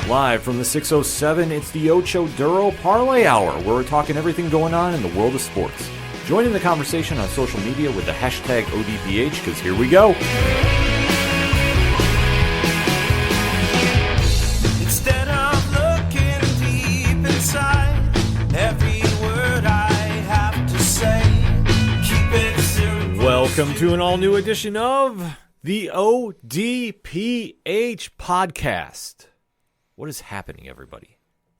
Live from the 607, it's the Ocho Duro Parlay Hour, where we're talking everything going on in the world of sports. Join in the conversation on social media with the hashtag ODPH, because here we go. Instead of looking deep inside, every word I have to say, keep it simple. Welcome to an all-new edition of the ODPH podcast. What is happening, everybody?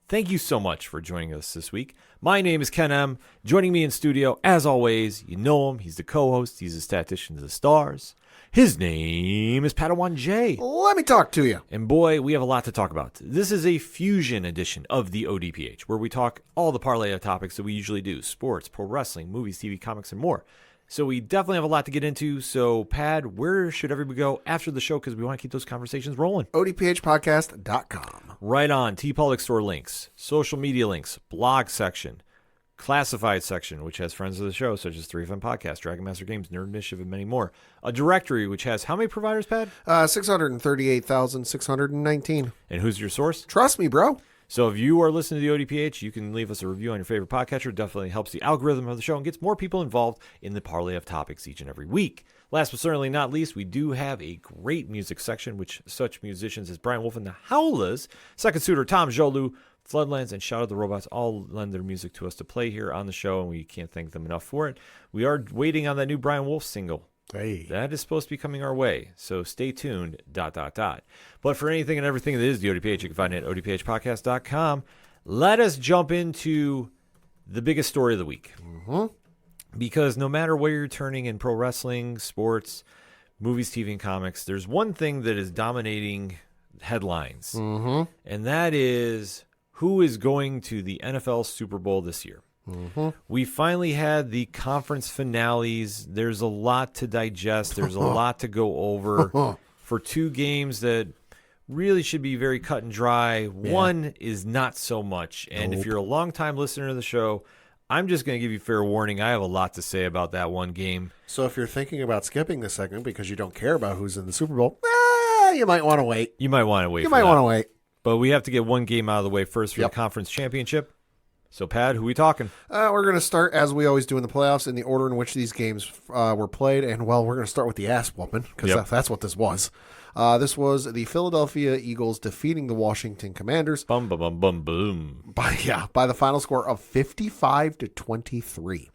Thank you so much for joining us this week. My name is Ken M. Joining me in studio, as always, you know him. He's the co-host. He's a statistician to the stars. His name is Padawan J. Let me talk to you. And boy, we have a lot to talk about. This is a fusion edition of the ODPH, where we talk all the parlay of topics that we usually do. Sports, pro wrestling, movies, TV, comics, and more. So we definitely have a lot to get into. So, Pad, where should everybody go after the show? Because we want to keep those conversations rolling. ODPHpodcast.com. Right on. T-Public store links, social media links, blog section, classified section, which has friends of the show, such as 3FM Podcast, Dragon Master Games, Nerd Initiative, and many more. A directory, which has how many providers, Pad? 638,619. And who's your source? Trust me, bro. So if you are listening to the ODPH, you can leave us a review on your favorite podcatcher. It definitely helps the algorithm of the show and gets more people involved in the parlay of topics each and every week. Last but certainly not least, we do have a great music section, which such musicians as Brian Wolf and the Howlers, Second Suitor, Tom Jolu, Floodlands, and Shout Out the Robots all lend their music to us to play here on the show, and we can't thank them enough for it. We are waiting on that new Brian Wolf single. Hey. That is supposed to be coming our way, so stay tuned, ... But for anything and everything that is the ODPH, you can find it at odphpodcast.com. Let us jump into the biggest story of the week. Mm-hmm. Because no matter where you're turning in pro wrestling, sports, movies, TV, and comics, there's one thing that is dominating headlines, and that is who is going to the NFL Super Bowl this year. We finally had the conference finales. There's a lot to digest. There's a lot to go over for two games that really should be very cut and dry. Yeah. One is not so much. And if you're a longtime listener to the show, I'm just going to give you fair warning. I have a lot to say about that one game. So if you're thinking about skipping this segment because you don't care about who's in the Super Bowl, you might want to wait. You might want to wait. But we have to get one game out of the way first for the conference championship. So, Pad, who are we talking? We're going to start, as we always do in the playoffs, in the order in which these games were played. And, well, we're going to start with the ass-whooping, because that's what this was. This was the Philadelphia Eagles defeating the Washington Commanders. Bum, bum, bum, bum, boom. By the final score of 55-23.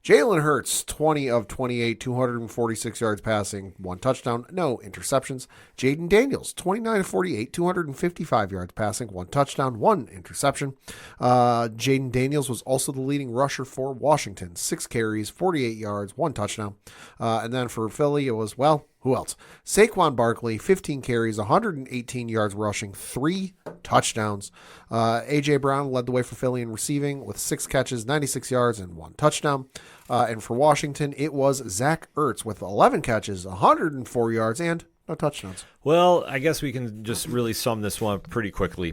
Jalen Hurts, 20 of 28, 246 yards passing, 1 touchdown, no interceptions. Jaden Daniels, 29 of 48, 255 yards passing, 1 touchdown, 1 interception. Jaden Daniels was also the leading rusher for Washington, 6 carries, 48 yards, 1 touchdown. And then for Philly, it was, well, who else? Saquon Barkley, 15 carries, 118 yards rushing, 3 touchdowns. A.J. Brown led the way for Philly in receiving with 6 catches, 96 yards, and 1 touchdown. And for Washington, it was Zach Ertz with 11 catches, 104 yards, and no touchdowns. Well, I guess we can just really sum this one up pretty quickly.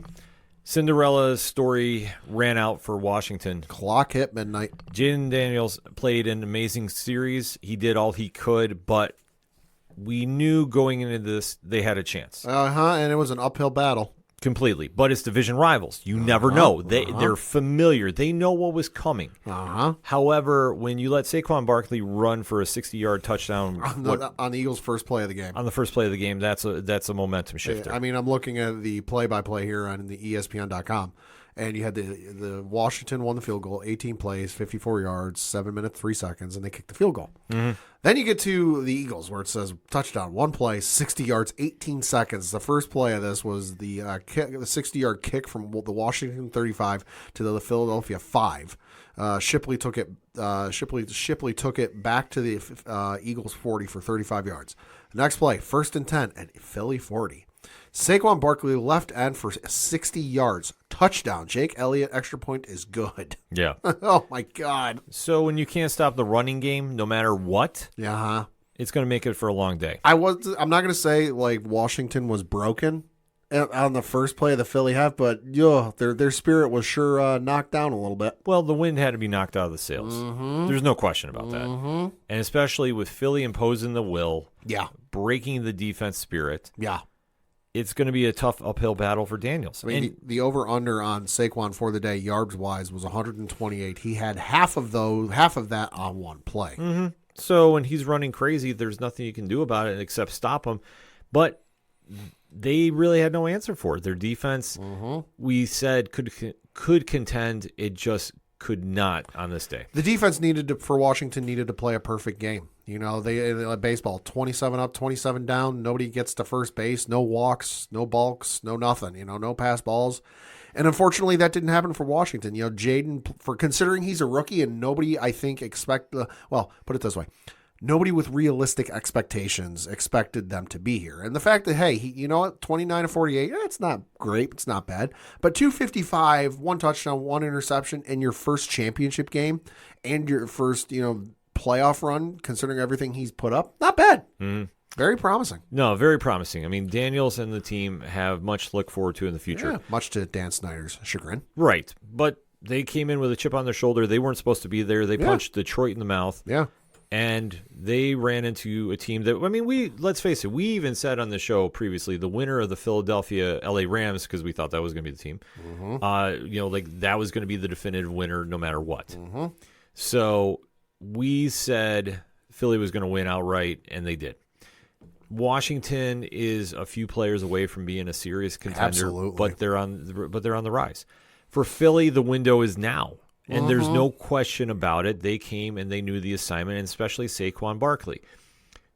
Cinderella's story ran out for Washington. Clock hit midnight. Jaden Daniels played an amazing series. He did all he could, but we knew going into this they had a chance. And it was an uphill battle. Completely. But it's division rivals. You never know. They're familiar. They know what was coming. However, when you let Saquon Barkley run for a 60-yard touchdown on the Eagles' first play of the game. On the first play of the game, that's a momentum shifter. I mean, I'm looking at the play-by-play here on the ESPN.com. And you had the Washington won the field goal, 18 plays, 54 yards, 7 minutes, 3 seconds, and they kicked the field goal. Then you get to the Eagles where it says touchdown, 1 play, 60 yards, 18 seconds. The first play of this was the 60-yard kick from the Washington 35 to the Philadelphia 5. Shipley took it. Shipley took it back to the Eagles 40 for 35 yards. Next play, 1st and 10 at Philly 40. Saquon Barkley left end for 60 yards. Touchdown. Jake Elliott extra point is good. Yeah. Oh, my God. So when you can't stop the running game, no matter what, it's going to make it for a long day. I'm not going to say, like, Washington was broken on the first play of the Philly half, but their spirit was sure knocked down a little bit. Well, the wind had to be knocked out of the sails. There's no question about that. And especially with Philly imposing the will, breaking the defense spirit. Yeah. it's going to be a tough uphill battle for Daniels. I mean, the over-under on Saquon for the day, yards-wise, was 128. He had half of that on one play. Mm-hmm. So when he's running crazy, there's nothing you can do about it except stop him. But they really had no answer for it. Their defense, we said, could contend. It just could not on this day. The defense for Washington needed to play a perfect game. You know, they baseball, 27 up, 27 down. Nobody gets to first base. No walks, no balks, no nothing. You know, no pass balls. And unfortunately, that didn't happen for Washington. You know, Jaden, for considering he's a rookie and nobody, I think, put it this way. Nobody with realistic expectations expected them to be here. And the fact that, hey, you know what, 29 to 48, it's not great. It's not bad. But 255, 1 touchdown, 1 interception in your first championship game and your first, playoff run, considering everything he's put up, not bad. Mm-hmm. Very promising. No, very promising. I mean, Daniels and the team have much to look forward to in the future. Yeah, much to Dan Snyder's chagrin. Right. But they came in with a chip on their shoulder. They weren't supposed to be there. They punched Detroit in the mouth. Yeah. And they ran into a team that, I mean, let's face it, we even said on the show previously, the winner of the Philadelphia LA Rams, because we thought that was going to be the team, that was going to be the definitive winner no matter what. Mm-hmm. So we said Philly was going to win outright, and they did. Washington is a few players away from being a serious contender, Absolutely. but they're on the rise. For Philly, the window is now. And there's no question about it. They came and they knew the assignment, and especially Saquon Barkley.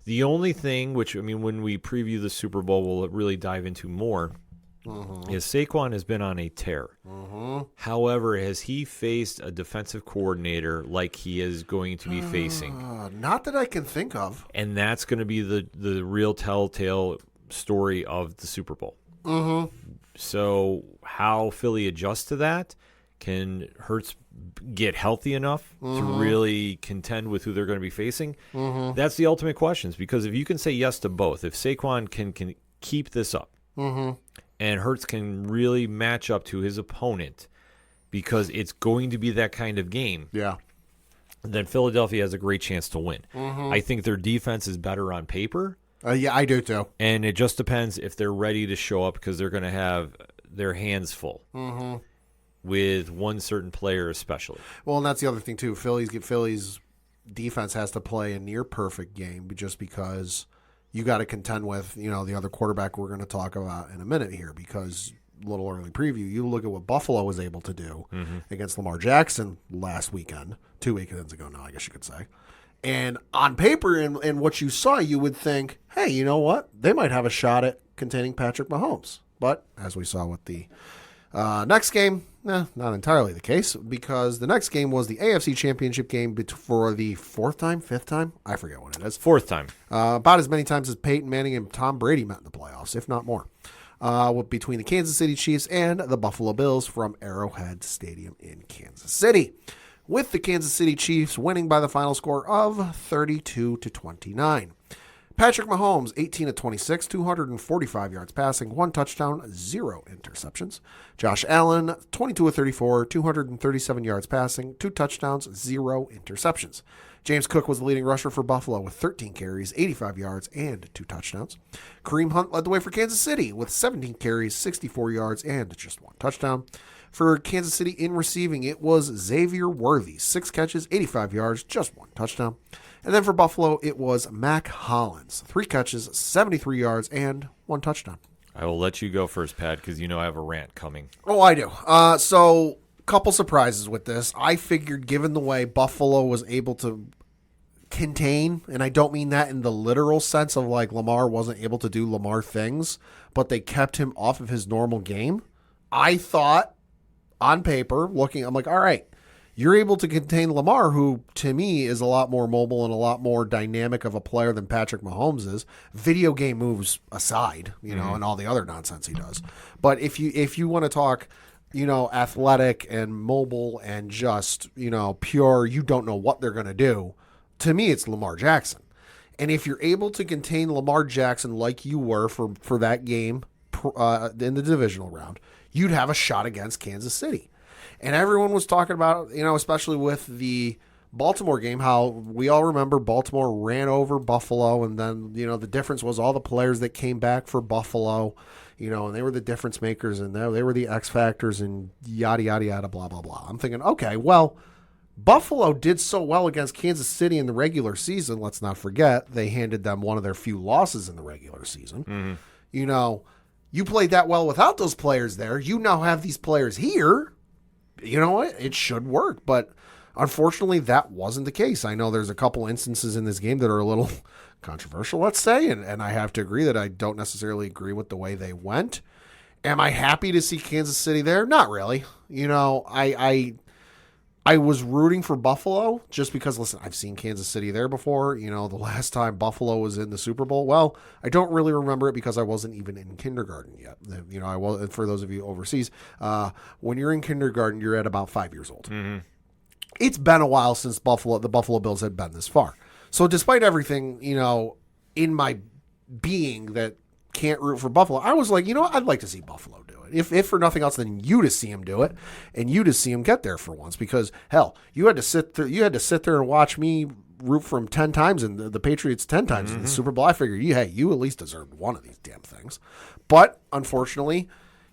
The only thing, when we preview the Super Bowl, we'll really dive into more, is Saquon has been on a tear. However, has he faced a defensive coordinator like he is going to be facing? Not that I can think of. And that's going to be the real telltale story of the Super Bowl. So how Philly adjusts to that, can Hurts get healthy enough to really contend with who they're going to be facing? That's the ultimate questions, because if you can say yes to both, if Saquon can keep this up and Hurts can really match up to his opponent, because it's going to be that kind of game, then Philadelphia has a great chance to win. I think their defense is better on paper. Yeah, I do too. And it just depends if they're ready to show up, because they're going to have their hands full. With one certain player especially. Well, and that's the other thing too. Philly's defense has to play a near perfect game just because you got to contend with, the other quarterback we're going to talk about in a minute here, because a little early preview, you look at what Buffalo was able to do against Lamar Jackson last weekend, 2 weekends ago now, I guess you could say. And on paper and what you saw, you would think, hey, you know what? They might have a shot at containing Patrick Mahomes. But as we saw with the next game, not entirely the case, because the next game was the AFC Championship game for the fifth time? I forget what it is. Fourth time. About as many times as Peyton Manning and Tom Brady met in the playoffs, if not more, between the Kansas City Chiefs and the Buffalo Bills from Arrowhead Stadium in Kansas City, with the Kansas City Chiefs winning by the final score of 32-29. Patrick Mahomes, 18 of 26, 245 yards passing, 1 touchdown, 0 interceptions. Josh Allen, 22 of 34, 237 yards passing, 2 touchdowns, 0 interceptions. James Cook was the leading rusher for Buffalo with 13 carries, 85 yards, and 2 touchdowns. Kareem Hunt led the way for Kansas City with 17 carries, 64 yards, and just 1 touchdown. For Kansas City in receiving, it was Xavier Worthy, 6 catches, 85 yards, just 1 touchdown. And then for Buffalo, it was Mac Hollins, 3 catches, 73 yards, and 1 touchdown. I will let you go first, Pat, because I have a rant coming. Oh, I do. So, couple surprises with this. I figured, given the way Buffalo was able to contain, and I don't mean that in the literal sense of like Lamar wasn't able to do Lamar things, but they kept him off of his normal game. I thought, on paper, I'm like, all right, you're able to contain Lamar, who to me is a lot more mobile and a lot more dynamic of a player than Patrick Mahomes is. Video game moves aside, and all the other nonsense he does. But if you want to talk, athletic and mobile and just, pure, you don't know what they're going to do, to me it's Lamar Jackson. And if you're able to contain Lamar Jackson like you were for that game in the divisional round, you'd have a shot against Kansas City. And everyone was talking about, especially with the Baltimore game, how we all remember Baltimore ran over Buffalo, and then, the difference was all the players that came back for Buffalo, and they were the difference makers, and they were the X factors, and yada, yada, yada, blah, blah, blah. I'm thinking, okay, well, Buffalo did so well against Kansas City in the regular season. Let's not forget, they handed them one of their few losses in the regular season. Mm-hmm. You played that well without those players there. You now have these players here. You know what? It should work, but unfortunately, that wasn't the case. I know there's a couple instances in this game that are a little controversial, let's say, and I have to agree that I don't necessarily agree with the way they went. Am I happy to see Kansas City there? Not really. I was rooting for Buffalo just because, listen, I've seen Kansas City there before. The last time Buffalo was in the Super Bowl, well, I don't really remember it because I wasn't even in kindergarten yet. I was, for those of you overseas, when you're in kindergarten, you're at about 5 years old. Mm-hmm. It's been a while since the Buffalo Bills had been this far. So despite everything, in my being that can't root for Buffalo, I was like, I'd like to see Buffalo do it. If for nothing else, then you to see him do it, and you to see him get there for once. Because hell, you had to sit there and watch me root for him 10 times and the Patriots 10 times in the Super Bowl. I figured, you at least deserved one of these damn things. But unfortunately,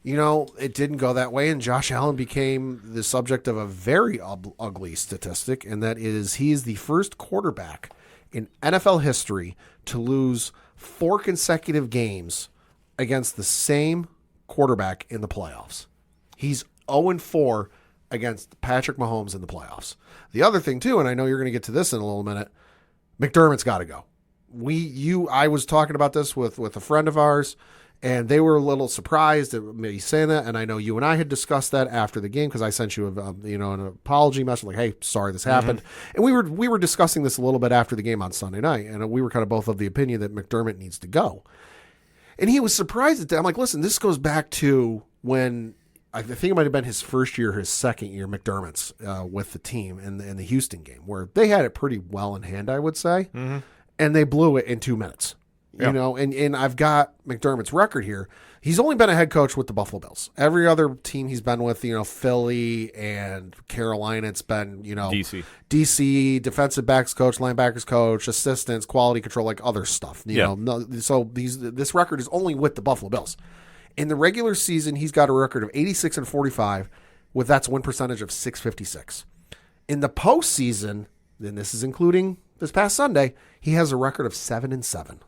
it didn't go that way, and Josh Allen became the subject of a very ugly statistic, and that is he is the first quarterback in NFL history to lose 4 consecutive games against the same quarterback in the playoffs. He's 0-4 against Patrick Mahomes in the playoffs. The other thing, too, and I know you're going to get to this in a little minute, McDermott's got to go. I was talking about this with a friend of ours, and they were a little surprised at me saying that, and I know you and I had discussed that after the game because I sent you an apology message like, hey, sorry this happened. And we were discussing this a little bit after the game on Sunday night, and we were kind of both of the opinion that McDermott needs to go. And he was surprised at that. I'm like, listen, this goes back to when I think it might have been his first year, his second year, McDermott's with the team in the Houston game, where they had it pretty well in hand, I would say, and they blew it in 2 minutes. Yep. And I've got McDermott's record here. He's only been a head coach with the Buffalo Bills. Every other team he's been with, Philly and Carolina, it's been, DC, defensive backs coach, linebackers coach, assistants, quality control, like other stuff. So this record is only with the Buffalo Bills. In the regular season, he's got a record of 86-45, with that's win percentage of .656. In the postseason, and this is including this past Sunday, he has a record of 7-7.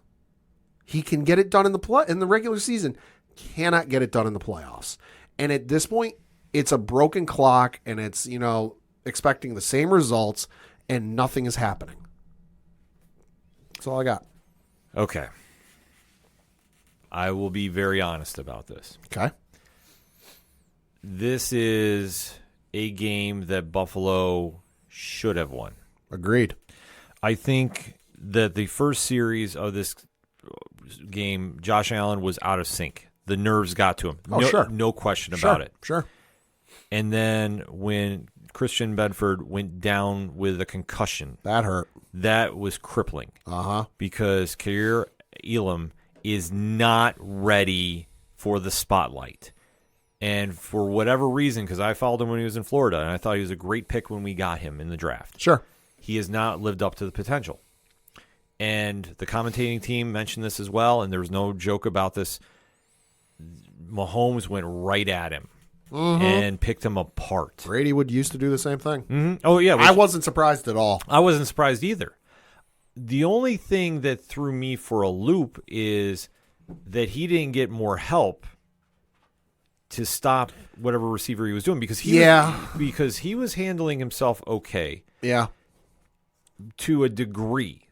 He can get it done in the regular season, cannot get it done in the playoffs. And at this point, it's a broken clock, and it's, expecting the same results, and nothing is happening. That's all I got. Okay. I will be very honest about this. Okay. This is a game that Buffalo should have won. Agreed. I think that the first series of this game, Josh Allen was out of sync. The nerves got to him. Sure. No question about it. Sure. And then when Christian Bedford went down with a concussion, that hurt. That was crippling. Uh-huh. Because Ka'ir Elam is not ready for the spotlight. And for whatever reason, because I followed him when he was in Florida, and I thought he was a great pick when we got him in the draft. Sure. He has not lived up to the potential. And the commentating team mentioned this as well, and there was no joke about this. Mahomes went right at him and picked him apart. Brady would used to do the same thing. Mm-hmm. Oh, yeah. I wasn't surprised at all. I wasn't surprised either. The only thing that threw me for a loop is that he didn't get more help to stop whatever receiver he was doing because he was handling himself okay. Yeah. To a degree.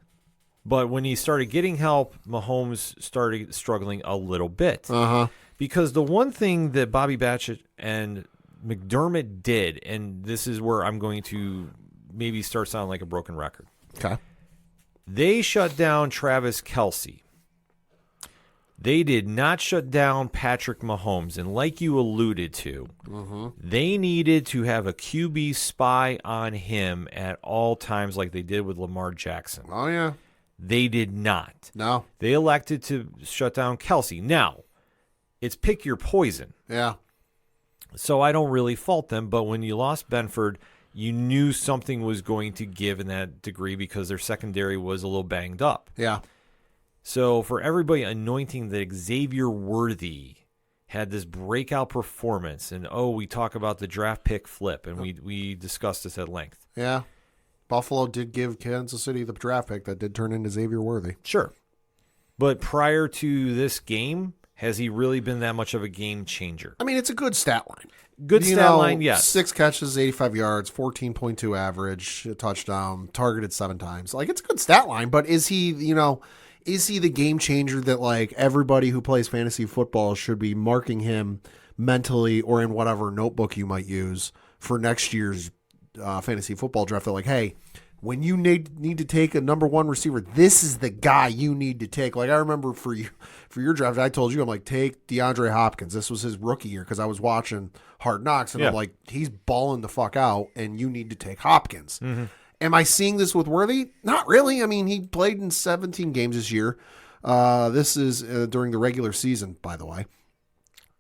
But when he started getting help, Mahomes started struggling a little bit. Uh-huh. Because the one thing that Bobby Batchett and McDermott did, and this is where I'm going to maybe start sounding like a broken record. Okay. They shut down Travis Kelce. They did not shut down Patrick Mahomes. And like you alluded to, they needed to have a QB spy on him at all times like they did with Lamar Jackson. Oh, yeah. They did not. No. They elected to shut down Kelce. Now, it's pick your poison. Yeah. So I don't really fault them, but when you lost Benford, you knew something was going to give in that degree because their secondary was a little banged up. Yeah. So for everybody anointing that Xavier Worthy had this breakout performance, and we talk about the draft pick flip, and we discussed this at length. Yeah. Buffalo did give Kansas City the draft pick that did turn into Xavier Worthy. Sure. But prior to this game, has he really been that much of a game changer? I mean, it's a good stat line. Good stat line, yes. 6 catches, 85 yards, 14.2 average, a touchdown, targeted 7 times. Like, it's a good stat line, but is he the game changer that, like, everybody who plays fantasy football should be marking him mentally or in whatever notebook you might use for next year's fantasy football draft? They're like, hey, when you need to take a number 1 receiver, this is the guy you need to take. Like, I remember for your draft, I told you, I'm like, take DeAndre Hopkins. This was his rookie year because I was watching Hard Knocks, and I'm like, he's balling the fuck out, and you need to take Hopkins. Mm-hmm. Am I seeing this with Worthy? Not really. I mean, he played in 17 games this year. This is during the regular season, by the way.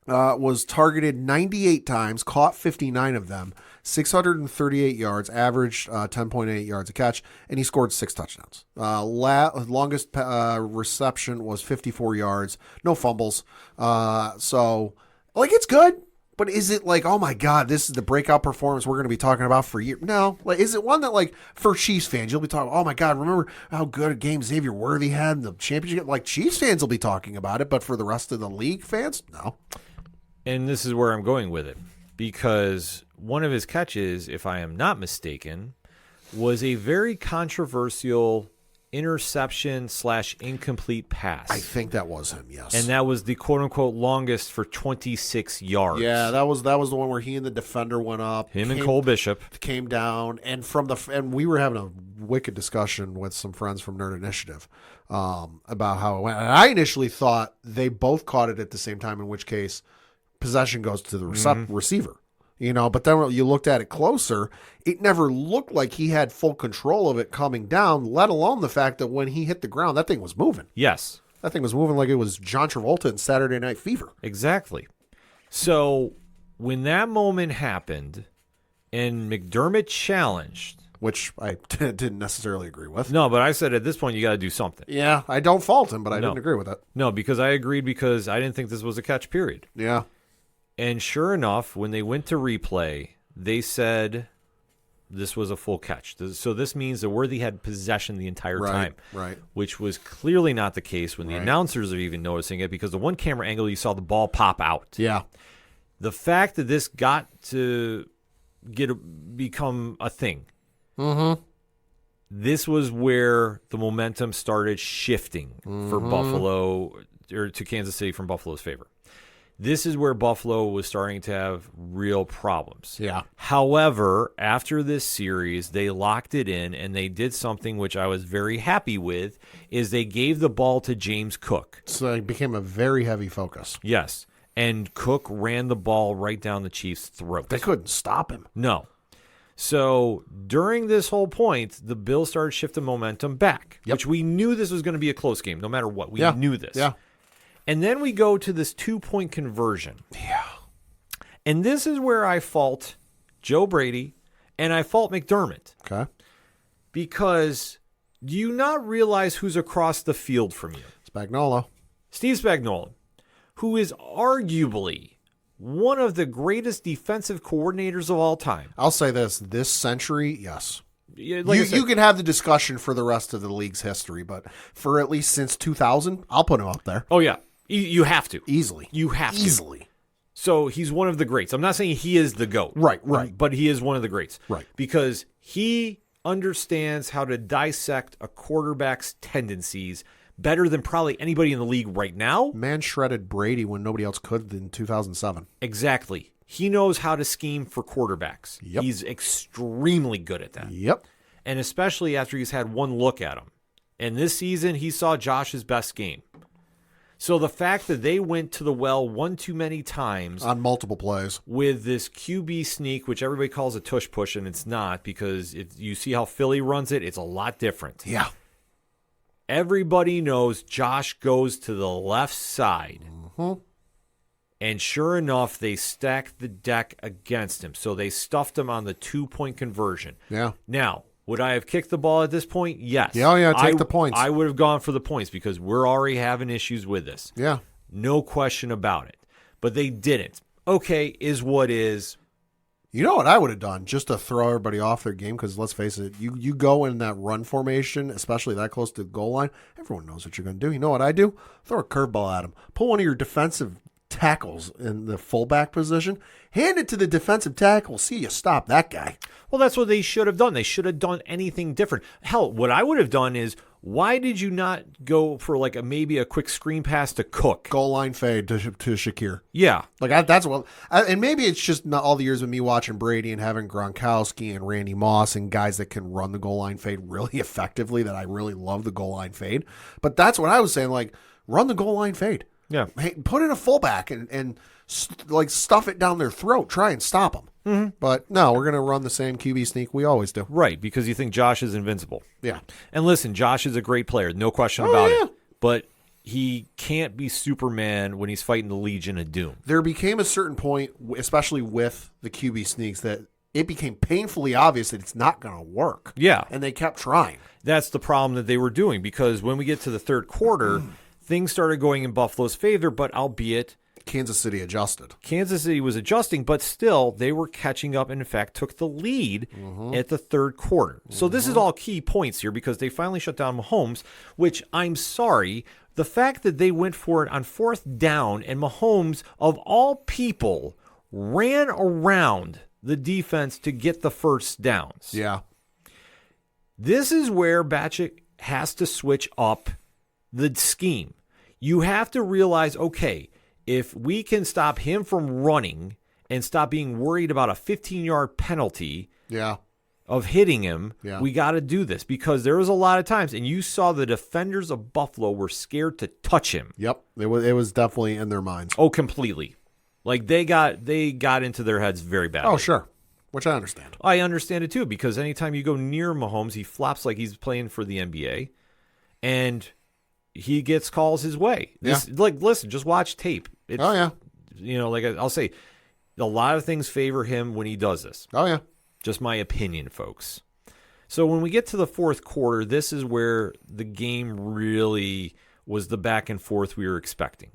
Was targeted 98 times, caught 59 of them, 638 yards, averaged 10.8 yards a catch, and he scored 6 touchdowns. Longest reception was 54 yards, no fumbles. So, like, it's good. But is it like, oh my God, this is the breakout performance we're going to be talking about for years? No. Like, is it one that, like, for Chiefs fans, you'll be talking, oh my God, remember how good a game Xavier Worthy had in the championship? Like, Chiefs fans will be talking about it, but for the rest of the league fans, no. And this is where I'm going with it. Because one of his catches, if I am not mistaken, was a very controversial interception/incomplete pass. I think that was him, yes. And that was the quote-unquote longest for 26 yards. Yeah, that was the one where he and the defender went up. And Cole Bishop. Came down, and we were having a wicked discussion with some friends from Nerd Initiative about how it went. And I initially thought they both caught it at the same time, in which case possession goes to the receiver. But then when you looked at it closer, it never looked like he had full control of it coming down, let alone the fact that when he hit the ground, that thing was moving. Yes. That thing was moving like it was John Travolta in Saturday Night Fever. Exactly. So when that moment happened and McDermott challenged, which I didn't necessarily agree with. No, but I said at this point you got to do something. Yeah, I don't fault him, but I didn't agree with it. No, because I agreed because I didn't think this was a catch, period. Yeah. And sure enough, when they went to replay, they said this was a full catch. So this means that Worthy had possession the entire time. Right. Which was clearly not the case when the announcers are even noticing it, because the one camera angle you saw the ball pop out. Yeah. The fact that this got to become a thing. Mm-hmm. This was where the momentum started shifting for Buffalo, or to Kansas City from Buffalo's favor. This is where Buffalo was starting to have real problems. Yeah. However, after this series, they locked it in, and they did something which I was very happy with, is they gave the ball to James Cook. So it became a very heavy focus. Yes. And Cook ran the ball right down the Chiefs' throat. They couldn't stop him. No. So during this whole point, the Bills started shifting momentum back, which we knew this was going to be a close game, no matter what. We knew this. Yeah. And then we go to this 2-point conversion. Yeah. And this is where I fault Joe Brady and I fault McDermott. Okay. Because do you not realize who's across the field from you? Spagnuolo. Steve Spagnuolo, who is arguably one of the greatest defensive coordinators of all time. I'll say this century, yes. Like you can have the discussion for the rest of the league's history, but for at least since 2000, I'll put him up there. Oh, yeah. You have to. Easily. You have to. Easily. So he's one of the greats. I'm not saying he is the GOAT. Right. But he is one of the greats. Right. Because he understands how to dissect a quarterback's tendencies better than probably anybody in the league right now. Man shredded Brady when nobody else could in 2007. Exactly. He knows how to scheme for quarterbacks. Yep. He's extremely good at that. Yep. And especially after he's had one look at him. And this season, he saw Josh's best game. So the fact that they went to the well one too many times on multiple plays with this QB sneak, which everybody calls a tush push, and it's not, because you see how Philly runs it, it's a lot different. Yeah. Everybody knows Josh goes to the left side. Mm-hmm. And sure enough, they stacked the deck against him. So they stuffed him on the 2-point conversion. Yeah. Now, would I have kicked the ball at this point? Yes. Yeah, take the points. I would have gone for the points because we're already having issues with this. Yeah. No question about it. But they didn't. Okay, is what is. You know what I would have done just to throw everybody off their game? Because let's face it, you go in that run formation, especially that close to the goal line, everyone knows what you're going to do. You know what I do? Throw a curveball at them. Pull one of your defensive tackles in the fullback position. Hand it to the defensive tackle. See you stop that guy. Well, that's what they should have done. They should have done anything different. Hell, what I would have done is, why did you not go for like maybe a quick screen pass to Cook? Goal line fade to Shakir. Yeah. That's what, and maybe it's just not all the years of me watching Brady and having Gronkowski and Randy Moss and guys that can run the goal line fade really effectively that I really love the goal line fade. But that's what I was saying, like, run the goal line fade. Yeah. Hey, put in a fullback and stuff it down their throat. Try and stop them. Mm-hmm. But no, we're going to run the same QB sneak we always do. Right, because you think Josh is invincible. Yeah. And listen, Josh is a great player. No question about it. But he can't be Superman when he's fighting the Legion of Doom. There became a certain point, especially with the QB sneaks, that it became painfully obvious that it's not going to work. Yeah. And they kept trying. That's the problem that they were doing, because when we get to the third quarter, things started going in Buffalo's favor, but albeit Kansas City adjusted. Kansas City was adjusting, but still they were catching up and, in fact, took the lead at the third quarter. So this is all key points here because they finally shut down Mahomes, which I'm sorry, the fact that they went for it on 4th down and Mahomes, of all people, ran around the defense to get the first downs. Yeah. This is where Belichick has to switch up the scheme. You have to realize, okay, if we can stop him from running and stop being worried about a 15-yard penalty of hitting him, we got to do this, because there was a lot of times, and you saw the defenders of Buffalo were scared to touch him. Yep, it was definitely in their minds. Oh, completely. Like they got into their heads very badly. Oh, sure, which I understand. I understand it too, because anytime you go near Mahomes, he flops like he's playing for the NBA, and he gets calls his way. Like, listen, just watch tape. Like I'll say, a lot of things favor him when he does this. Oh, yeah. Just my opinion, folks. So when we get to the fourth quarter, this is where the game really was the back and forth we were expecting.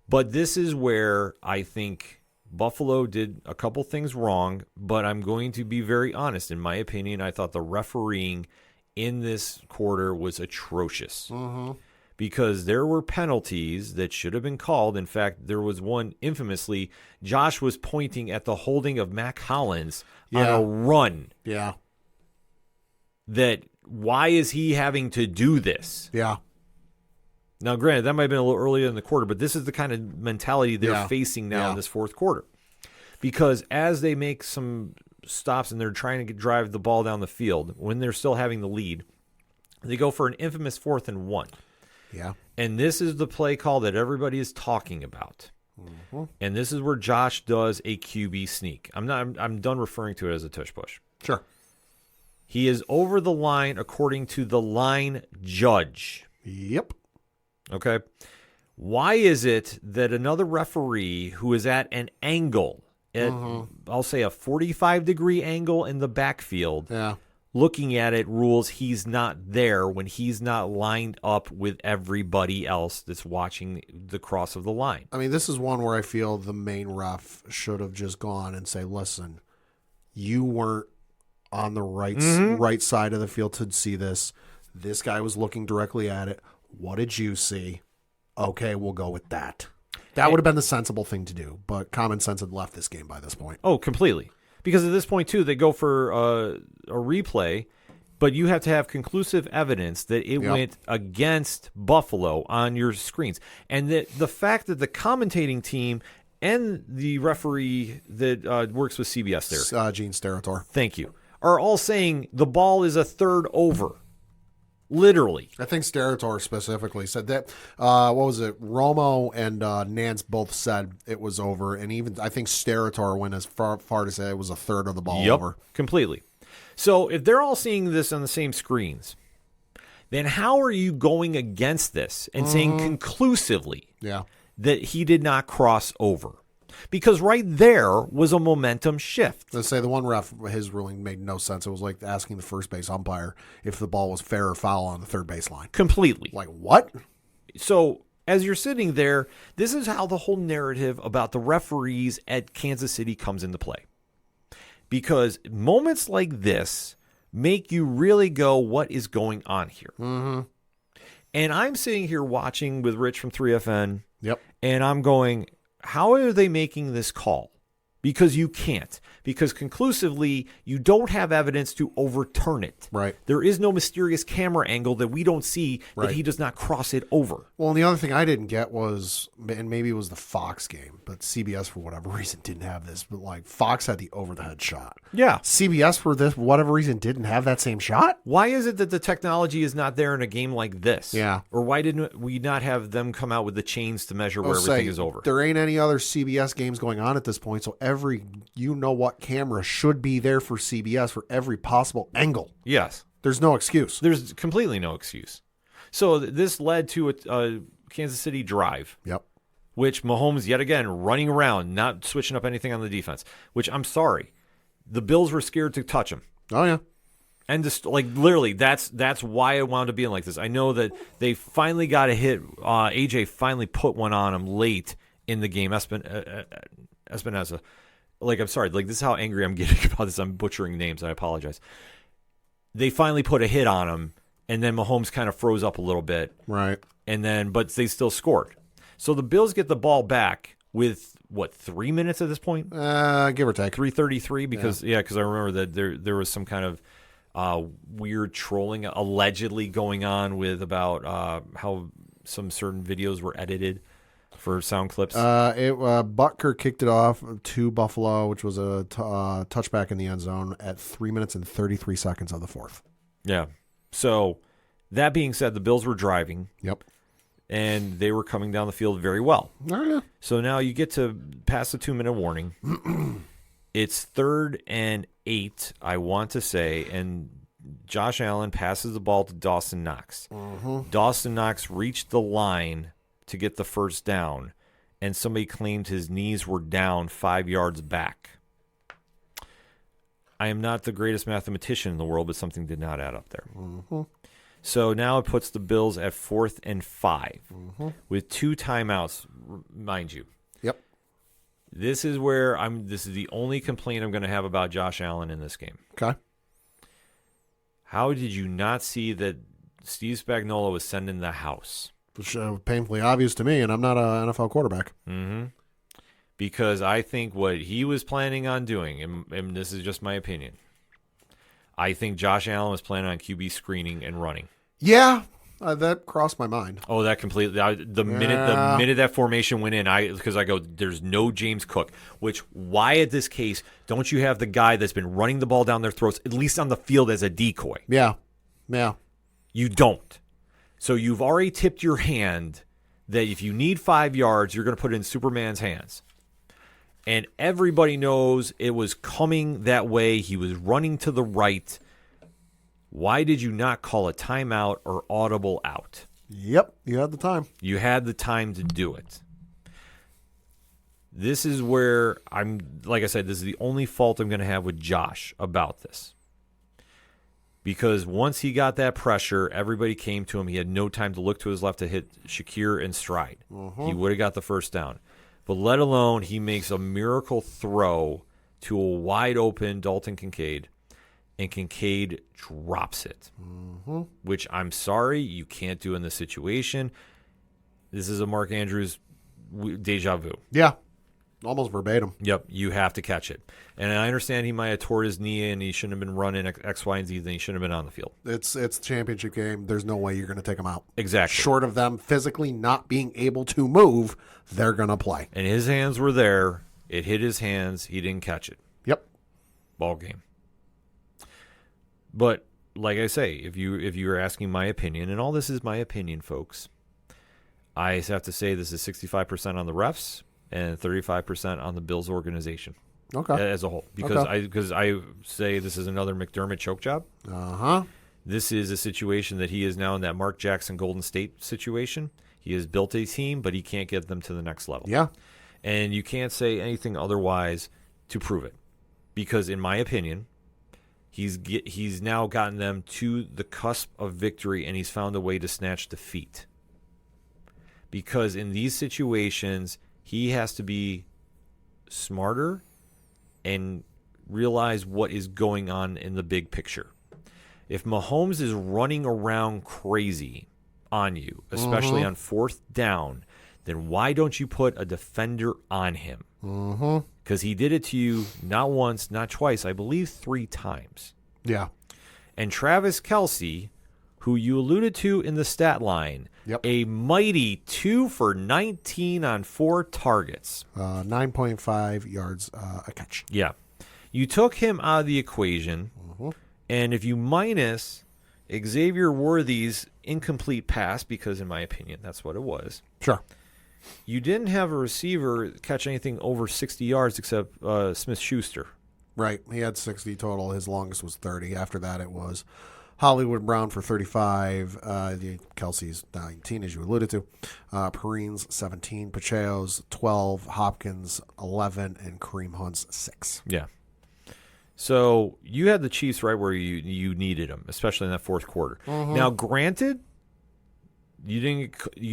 But this is where I think Buffalo did a couple things wrong, but I'm going to be very honest. In my opinion, I thought the refereeing in this quarter was atrocious. Mm-hmm. Because there were penalties that should have been called. In fact, there was one infamously, Josh was pointing at the holding of Mac Hollins on a run. Yeah. That, why is he having to do this? Yeah. Now, granted, that might have been a little earlier in the quarter, but this is the kind of mentality they're facing now in this fourth quarter. Because as they make some stops and they're trying to drive the ball down the field, when they're still having the lead, they go for an infamous 4th and 1. Yeah. And this is the play call that everybody is talking about. Mm-hmm. And this is where Josh does a QB sneak. I'm done referring to it as a tush push. Sure. He is over the line according to the line judge. Yep. Okay. Why is it that another referee who is at an angle, I'll say a 45-degree angle in the backfield, looking at it, rules he's not there when he's not lined up with everybody else that's watching the cross of the line? I mean, this is one where I feel the main ref should have just gone and say, listen, you weren't on the right side of the field to see this. This guy was looking directly at it. What did you see? Okay, we'll go with that. That would have been the sensible thing to do, but common sense had left this game by this point. Oh, completely. Because at this point, too, they go for a replay, but you have to have conclusive evidence that it went against Buffalo on your screens. And that the fact that the commentating team and the referee that works with CBS there, Gene Steratore, thank you, are all saying the ball is a third over. Literally. I think Steratore specifically said that. What was it? Romo and Nance both said it was over. And even I think Steratore went as far to say it was a third of the ball over. Completely. So if they're all seeing this on the same screens, then how are you going against this and saying conclusively that he did not cross over. Because right there was a momentum shift. Let's say the one ref, his ruling made no sense. It was like asking the first base umpire if the ball was fair or foul on the third base line. Completely. Like, what? So as you're sitting there, this is how the whole narrative about the referees at Kansas City comes into play. Because moments like this make you really go, what is going on here? Mm-hmm. And I'm sitting here watching with Rich from 3FN, Yep. and I'm going, how are they making this call? Because you can't. Because conclusively, you don't have evidence to overturn it. Right. There is no mysterious camera angle that we don't see that he does not cross it over. Well, and the other thing I didn't get was, and maybe it was the Fox game, but CBS for whatever reason didn't have this, but like Fox had the over-the-head shot. Yeah. CBS for this, whatever reason, didn't have that same shot? Why is it that the technology is not there in a game like this? Yeah. Or why didn't we not have them come out with the chains to measure where everything is over? There ain't any other CBS games going on at this point, so every you-know-what camera should be there for CBS for every possible angle. Yes. There's no excuse. There's completely no excuse. So this led to a Kansas City drive. Yep. Which Mahomes, yet again, running around, not switching up anything on the defense, which I'm sorry. The Bills were scared to touch him. Oh, yeah. And just like literally, that's why it wound up being like this. I know that they finally got a hit. AJ finally put one on him late in the game. Espinosa. Like, I'm sorry. Like, this is how angry I'm getting about this. I'm butchering names. I apologize. They finally put a hit on him, and then Mahomes kind of froze up a little bit. Right. And then, but they still scored. So the Bills get the ball back with, what, 3 minutes at this point? Give or take. 3:33 because, because I remember that there was some kind of weird trolling allegedly going on with about how some certain videos were edited for sound clips. Butker kicked it off to Buffalo, which was a touchback in the end zone at 3 minutes and 33 seconds of the fourth. Yeah. So that being said, the Bills were driving. Yep. And they were coming down the field very well. Oh, yeah. So now you get to pass the 2-minute warning. It's 3rd and 8, I want to say, and Josh Allen passes the ball to Dawson Knox. Mm-hmm. Dawson Knox reached the line to get the first down, and somebody claimed his knees were down 5 yards back. I am not the greatest mathematician in the world, but something did not add up there. Mm-hmm. So now it puts the Bills at 4th and 5 with 2 timeouts, mind you. Yep. This is the only complaint I'm going to have about Josh Allen in this game. Okay. How did you not see that Steve Spagnuolo was sending the house? Which painfully obvious to me, and I'm not an NFL quarterback. Mm-hmm. Because I think what he was planning on doing, and this is just my opinion, I think Josh Allen was planning on QB screening and running. Yeah, that crossed my mind. Oh, that completely. The minute that formation went in, because I go, there's no James Cook. Which, why at this case don't you have the guy that's been running the ball down their throats at least on the field as a decoy? Yeah. You don't. So you've already tipped your hand that if you need 5 yards, you're going to put it in Superman's hands. And everybody knows it was coming that way. He was running to the right. Why did you not call a timeout or audible out? Yep, you had the time. You had the time to do it. This is where like I said, this is the only fault I'm going to have with Josh about this. Because once he got that pressure, everybody came to him. He had no time to look to his left to hit Shakir and stride. Mm-hmm. He would have got the first down. But let alone he makes a miracle throw to a wide-open Dalton Kincaid, and Kincaid drops it, which I'm sorry you can't do in this situation. This is a Mark Andrews deja vu. Yeah, almost verbatim. Yep, you have to catch it. And I understand he might have tore his knee and he shouldn't have been running X, Y, and Z, then he shouldn't have been on the field. It's a championship game. There's no way you're going to take them out. Exactly. Short of them physically not being able to move, they're going to play. And his hands were there. It hit his hands. He didn't catch it. Yep. Ball game. But like I say, if you're asking my opinion, and all this is my opinion, folks, I have to say this is 65% on the refs and 35% on the Bills organization. Okay. As a whole. Because I say this is another McDermott choke job. Uh-huh. This is a situation that he is now in that Mark Jackson Golden State situation. He has built a team, but he can't get them to the next level. Yeah. And you can't say anything otherwise to prove it. Because in my opinion, he's now gotten them to the cusp of victory, and he's found a way to snatch defeat. Because in these situations, he has to be smarter and realize what is going on in the big picture. If Mahomes is running around crazy on you, especially on fourth down, then why don't you put a defender on him? Because he did it to you not once, not twice, I believe 3 times. Yeah. And Travis Kelce, who you alluded to in the stat line, a mighty 2 for 19 on 4 targets. 9.5 yards a catch. Yeah. You took him out of the equation, and if you minus Xavier Worthy's incomplete pass, because in my opinion that's what it was, Sure. you didn't have a receiver catch anything over 60 yards except Smith-Schuster. Right. He had 60 total. His longest was 30. After that, it was Hollywood Brown for 35. Kelsey's 19, as you alluded to. Perrine's 17. Pacheco's 12. Hopkins 11. And Kareem Hunt's 6. Yeah. So you had the Chiefs right where you needed them, especially in that fourth quarter. Now, granted, you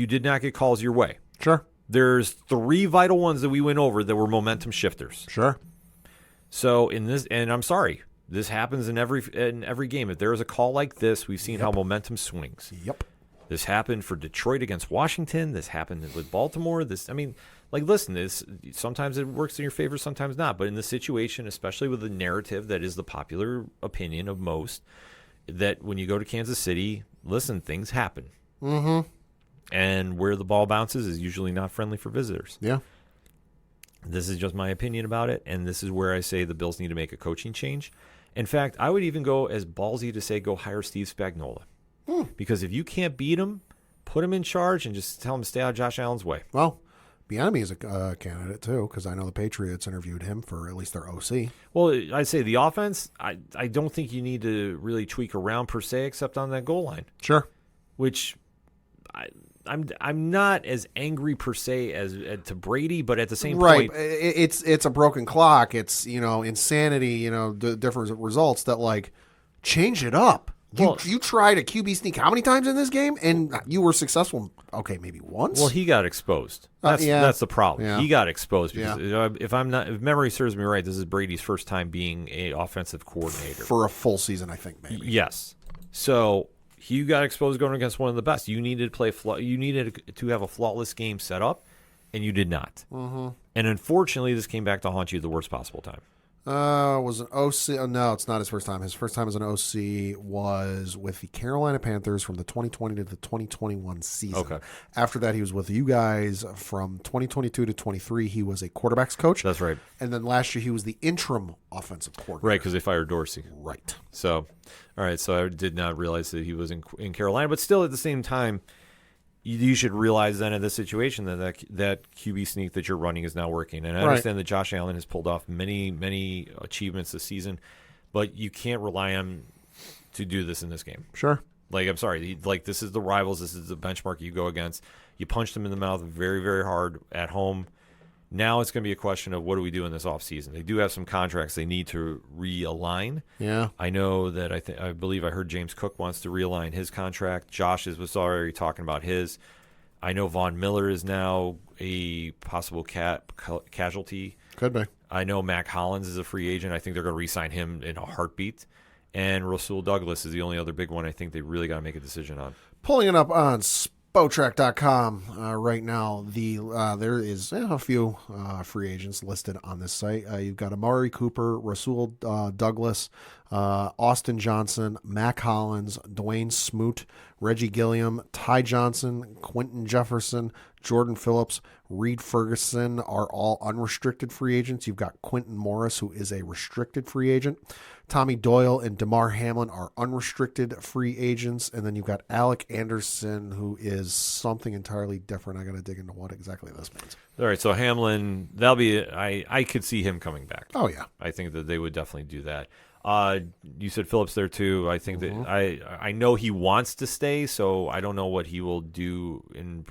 did not get calls your way. Sure. There's 3 vital ones that we went over that were momentum shifters. Sure. So in this, and I'm sorry, this happens in every game. If there is a call like this, we've seen how momentum swings. Yep. This happened for Detroit against Washington. This happened with Baltimore. Listen, this sometimes it works in your favor, sometimes not. But in this situation, especially with the narrative that is the popular opinion of most, that when you go to Kansas City, listen, things happen. And where the ball bounces is usually not friendly for visitors. Yeah. This is just my opinion about it, and this is where I say the Bills need to make a coaching change. In fact, I would even go as ballsy to say go hire Steve Spagnuolo. Because if you can't beat him, put him in charge and just tell him to stay out of Josh Allen's way. Well, Bieniemy is a candidate, too, because I know the Patriots interviewed him for at least their OC. Well, I'd say the offense, I don't think you need to really tweak around per se, except on that goal line. Sure. Which I'm not as angry per se as to Brady, but at the same point, it's a broken clock. It's insanity. Different results that change it up. You tried a QB sneak how many times in this game, and you were successful? Okay, maybe once. Well, he got exposed. That's the problem. Yeah. He got exposed because if memory serves me right, this is Brady's first time being an offensive coordinator for a full season. I think maybe. Yes. So you got exposed going against one of the best. You needed to play. You needed to have a flawless game set up, and you did not. And unfortunately, this came back to haunt you at the worst possible time. Was an OC? Oh, no, it's not his first time. His first time as an OC was with the Carolina Panthers from the 2020 to the 2021 season. Okay. After that, he was with you guys from 2022 to 23. He was a quarterbacks coach. That's right. And then last year, he was the interim offensive coordinator. Right, because they fired Dorsey. Right. So, all right. So I did not realize that he was in Carolina, but still at the same time, you should realize then in this situation that QB sneak that you're running is not working. And I understand that Josh Allen has pulled off many, many achievements this season, but you can't rely on to do this in this game. Sure. I'm sorry. This is the rivals. This is the benchmark you go against. You punched them in the mouth very, very hard at home. Now it's going to be a question of what do we do in this offseason. They do have some contracts they need to realign. Yeah. I know that I believe I heard James Cook wants to realign his contract. Josh was already talking about his. I know Von Miller is now a possible casualty. Could be. I know Mac Hollins is a free agent. I think they're going to re-sign him in a heartbeat. And Rasul Douglas is the only other big one I think they really got to make a decision on. Pulling it up on Spotrac.com right now, there is a few free agents listed on this site. You've got Amari Cooper, Rasul Douglas, Austin Johnson, Mac Hollins, Dwayne Smoot, Reggie Gilliam, Ty Johnson, Quentin Jefferson, Jordan Phillips, Reed Ferguson are all unrestricted free agents. You've got Quentin Morris, who is a restricted free agent. Tommy Doyle and DeMar Hamlin are unrestricted free agents. And then you've got Alec Anderson, who is something entirely different. I got to dig into what exactly this means. All right, so Hamlin, that'll be I could see him coming back. Oh, yeah. I think that they would definitely do that. You said Phillips there too. I think that I know he wants to stay, so I don't know what he will do in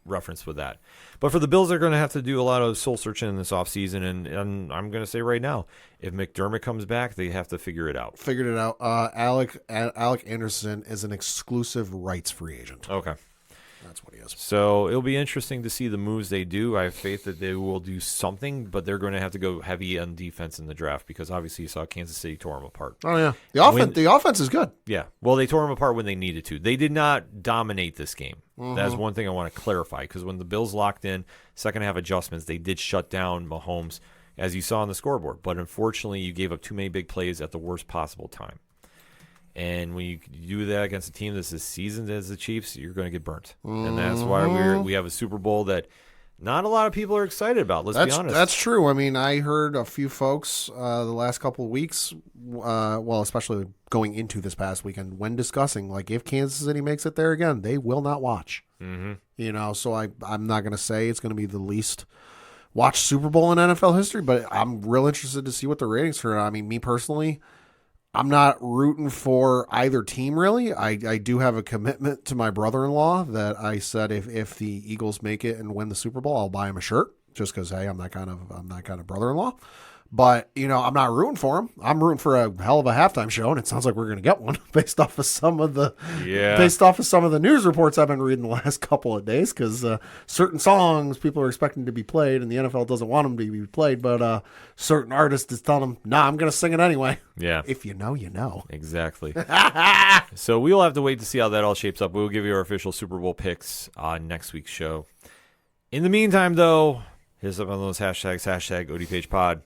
reference with that. But for the Bills, they're going to have to do a lot of soul searching in this offseason, and I'm going to say right now, if McDermott comes back, they have to figure it out. Figured it out. Alec Anderson is an exclusive rights free agent. Okay. That's what he is. So it'll be interesting to see the moves they do. I have faith that they will do something, but they're going to have to go heavy on defense in the draft because obviously you saw Kansas City tore them apart. Oh, yeah. The offense is good. Yeah. Well, they tore them apart when they needed to. They did not dominate this game. That's one thing I want to clarify because when the Bills locked in, second half adjustments, they did shut down Mahomes, as you saw on the scoreboard. But unfortunately, you gave up too many big plays at the worst possible time. And when you do that against a team that's as seasoned as the Chiefs, you're going to get burnt. And that's why we have a Super Bowl that not a lot of people are excited about, let's be honest. That's true. I mean, I heard a few folks the last couple of weeks, especially going into this past weekend, when discussing, like, if Kansas City makes it there again, they will not watch. So I'm not going to say it's going to be the least watched Super Bowl in NFL history, but I'm real interested to see what the ratings are. I mean, me personally, I'm not rooting for either team, really. I do have a commitment to my brother-in-law that I said if the Eagles make it and win the Super Bowl, I'll buy him a shirt just because, hey, I'm that kind of brother-in-law. But, I'm not rooting for him. I'm rooting for a hell of a halftime show, and it sounds like we're going to get one based off of some of the news reports I've been reading the last couple of days because certain songs people are expecting to be played, and the NFL doesn't want them to be played, but certain artists is telling them, nah, I'm going to sing it anyway. Yeah. If you know, you know. Exactly. So we will have to wait to see how that all shapes up. We'll give you our official Super Bowl picks on next week's show. In the meantime, though, hit us up on those hashtags, #ODPH pod.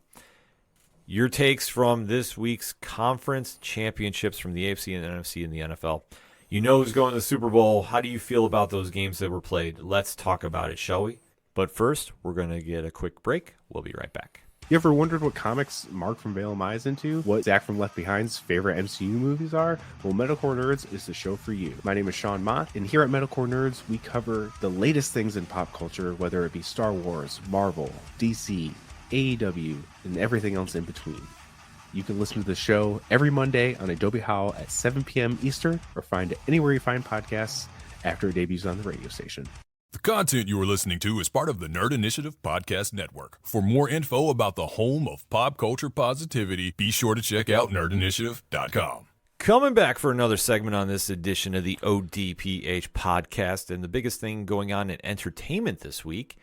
Your takes from this week's conference championships from the AFC and NFC in the NFL. You know who's going to the Super Bowl. How do you feel about those games that were played? Let's talk about it, shall we? But first, we're going to get a quick break. We'll be right back. You ever wondered what comics Mark from Vale Mai is into? What Zach from Left Behind's favorite MCU movies are? Well, Metalcore Nerds is the show for you. My name is Sean Mott, and here at Metalcore Nerds, we cover the latest things in pop culture, whether it be Star Wars, Marvel, DC, AEW, and everything else in between. You can listen to the show every Monday on Adobe Howl at 7 p.m. Eastern, or find it anywhere you find podcasts after it debuts on the radio station. The content you are listening to is part of the Nerd Initiative Podcast Network. For more info about the home of pop culture positivity, be sure to check out nerdinitiative.com. Coming back for another segment on this edition of the ODPH podcast, and the biggest thing going on in entertainment this week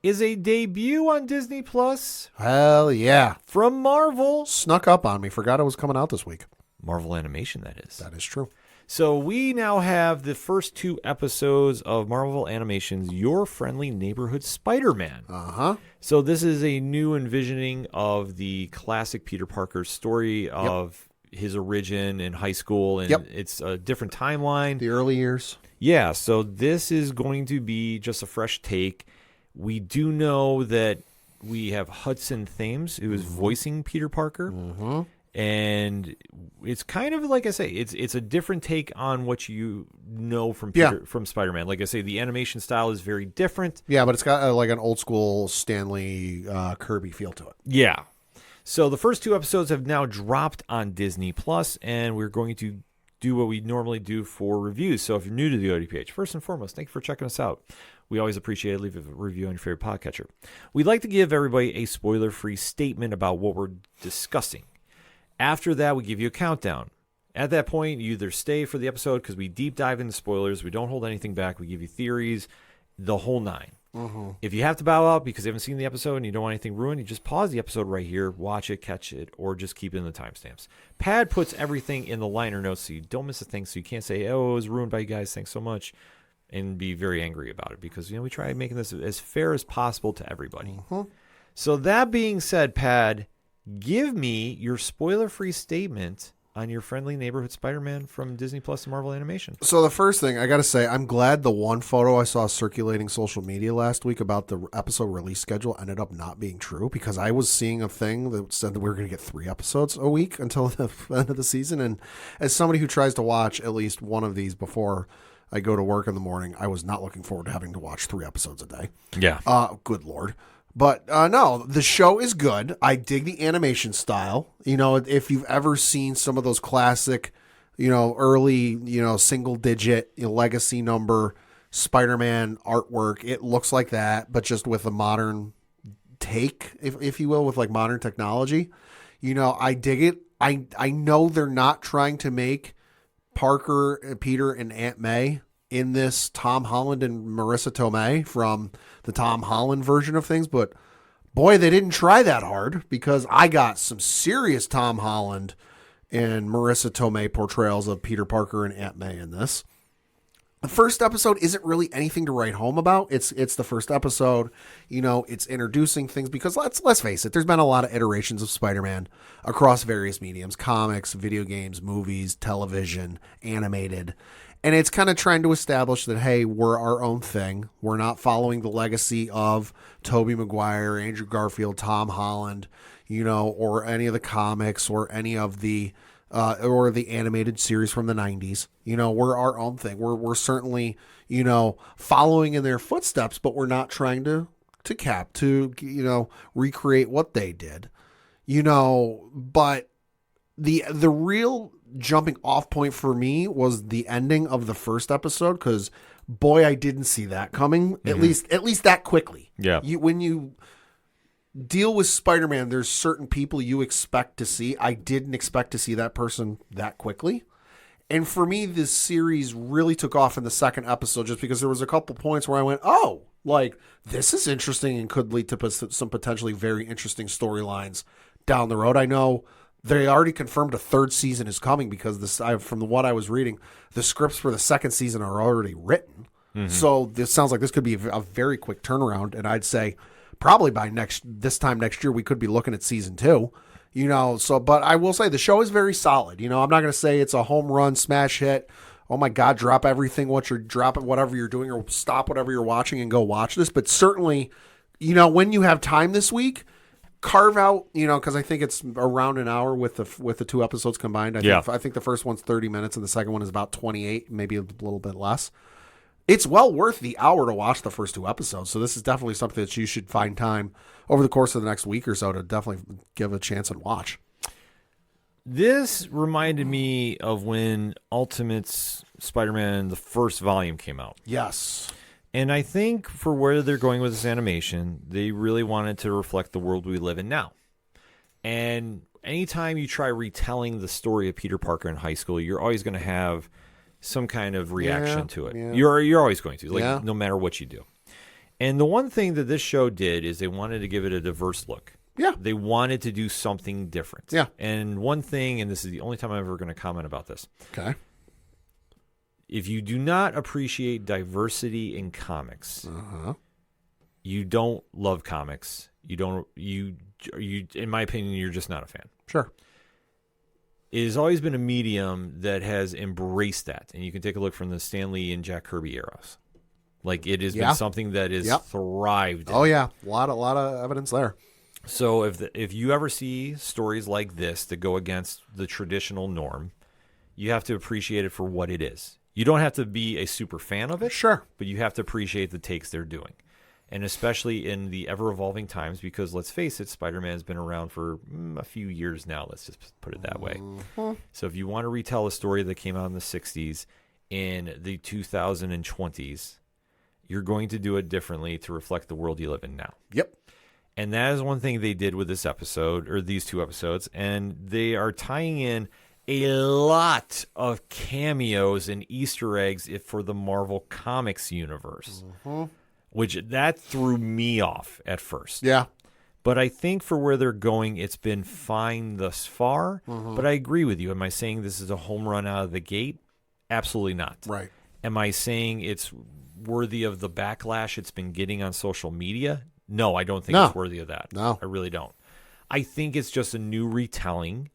is a debut on Disney Plus. Hell yeah. From Marvel. Snuck up on me. Forgot it was coming out this week. Marvel Animation, that is. That is true. So we now have the first 2 episodes of Marvel Animation's Your Friendly Neighborhood Spider-Man. So this is a new envisioning of the classic Peter Parker story of his origin in high school, and it's a different timeline. The early years. Yeah, so this is going to be just a fresh take. We do know that we have Hudson Thames, who is voicing Peter Parker. And it's kind of, like I say, it's a different take on what you know from from Spider-Man. Like I say, the animation style is very different. Yeah, but it's got like an old school Stanley Kirby feel to it. Yeah. So the first 2 episodes have now dropped on Disney Plus, and we're going to do what we normally do for reviews. So if you're new to the ODPH, first and foremost, thank you for checking us out. We always appreciate it. Leave a review on your favorite podcatcher. We'd like to give everybody a spoiler-free statement about what we're discussing. After that, we give you a countdown. At that point, you either stay for the episode because we deep dive into spoilers. We don't hold anything back. We give you theories, the whole 9. If you have to bow out because you haven't seen the episode and you don't want anything ruined, you just pause the episode right here, watch it, catch it, or just keep it in the timestamps. Pad puts everything in the liner notes so you don't miss a thing, so you can't say, oh, it was ruined by you guys, thanks so much, and be very angry about it because, we try making this as fair as possible to everybody. So that being said, Pad, give me your spoiler-free statement on Your Friendly Neighborhood Spider-Man from Disney Plus and Marvel Animation. So the first thing, I got to say, I'm glad the one photo I saw circulating social media last week about the episode release schedule ended up not being true, because I was seeing a thing that said that we were going to get 3 episodes a week until the end of the season. And as somebody who tries to watch at least one of these before I go to work in the morning, I was not looking forward to having to watch 3 episodes a day. Yeah. Good Lord. But no, the show is good. I dig the animation style. You know, if you've ever seen some of those classic, you know, early, you know, single digit, you know, legacy number Spider-Man artwork, it looks like that, but just with a modern take, if you will, with like modern technology. You know, I dig it. I know they're not trying to make Parker, Peter, and Aunt May in this Tom Holland and Marissa Tomei from the Tom Holland version of things, but boy, they didn't try that hard, because I got some serious Tom Holland and Marissa Tomei portrayals of Peter Parker and Aunt May in this. The first episode isn't really anything to write home about. It's the first episode. You know, it's introducing things, because let's face it, there's been a lot of iterations of Spider-Man across various mediums: comics, video games, movies, television, animated. And it's kind of trying to establish that, hey, we're our own thing. We're not following the legacy of Tobey Maguire, Andrew Garfield, Tom Holland, you know, or any of the comics, or any of the or the animated series from the 90s. You know, we're our own thing. We're certainly, you know, following in their footsteps, but we're not trying to you know, recreate what they did. You know, but the real jumping off point for me was the ending of the first episode, because boy, I didn't see that coming, at least that quickly. Yeah. When you deal with Spider-Man, there's certain people you expect to see. I didn't expect to see that person that quickly. And for me, this series really took off in the second episode, just because there was a couple points where I went, oh, like, this is interesting and could lead to some potentially very interesting storylines down the road. I know they already confirmed a third season is coming, because from what I was reading, the scripts for the second season are already written. Mm-hmm. So this sounds like this could be a very quick turnaround. And I'd say probably by this time next year, we could be looking at season 2, you know. So, but I will say the show is very solid. You know, I'm not going to say it's a home run smash hit. Oh my God, drop everything, whatever you're doing, or stop whatever you're watching and go watch this. But certainly, you know, when you have time this week, carve out, you know, because I think it's around an hour with the 2 episodes combined. I think the first one's 30 minutes and the second one is about 28, maybe a little bit less. It's well worth the hour to watch the first 2 episodes. So this is definitely something that you should find time over the course of the next week or so to definitely give a chance and watch. This reminded me of when Ultimate's Spider-Man, the first volume, came out. Yes. And I think for where they're going with this animation, they really wanted to reflect the world we live in now. And anytime you try retelling the story of Peter Parker in high school, you're always going to have some kind of reaction to it. Yeah. You're always going to, no matter what you do. And the one thing that this show did is they wanted to give it a diverse look. Yeah. They wanted to do something different. Yeah. And one thing, and this is the only time I'm ever going to comment about this. Okay. If you do not appreciate diversity in comics, you don't love comics. You in my opinion, you're just not a fan. Sure. It has always been a medium that has embraced that. And you can take a look from the Stan Lee and Jack Kirby eras. Like, it has been something that has thrived. Oh, yeah. A lot of evidence there. So if you ever see stories like this that go against the traditional norm, you have to appreciate it for what it is. You don't have to be a super fan of it. Sure. But you have to appreciate the takes they're doing. And especially in the ever-evolving times, because let's face it, Spider-Man has been around for a few years now. Let's just put it that way. Mm-hmm. So if you want to retell a story that came out in the 60s in the 2020s, you're going to do it differently to reflect the world you live in now. Yep. And that is one thing they did with this episode, or these 2 episodes, and they are tying in a lot of cameos and Easter eggs for the Marvel Comics universe. Mm-hmm. Which that threw me off at first. Yeah. But I think for where they're going, it's been fine thus far. Mm-hmm. But I agree with you. Am I saying this is a home run out of the gate? Absolutely not. Right. Am I saying it's worthy of the backlash it's been getting on social media? No, I don't think it's worthy of that. No. I really don't. I think it's just a new retelling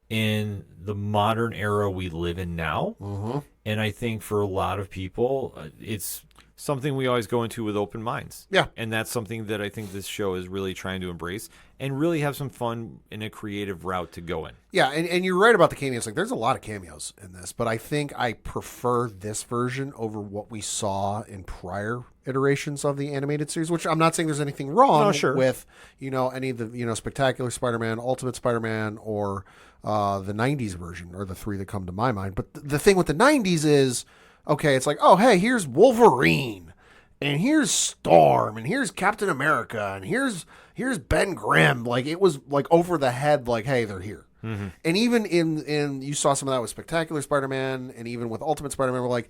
in the modern era we live in now. Mm-hmm. And I think for a lot of people, it's something we always go into with open minds. Yeah. And that's something that I think this show is really trying to embrace and really have some fun in a creative route to go in. Yeah, and you're right about the cameos. Like, there's a lot of cameos in this, but I think I prefer this version over what we saw in prior iterations of the animated series, which I'm not saying there's anything wrong with, any of the, Spectacular Spider-Man, Ultimate Spider-Man, or the 90s version, or the three that come to my mind. But the thing with the 90s is, okay, it's like, oh, hey, here's Wolverine, and here's Storm, and here's Captain America, and here's Ben Grimm. Like, it was like over the head, like, hey, they're here. Mm-hmm. And even in you saw some of that with Spectacular Spider-Man, and even with Ultimate Spider-Man, we're like,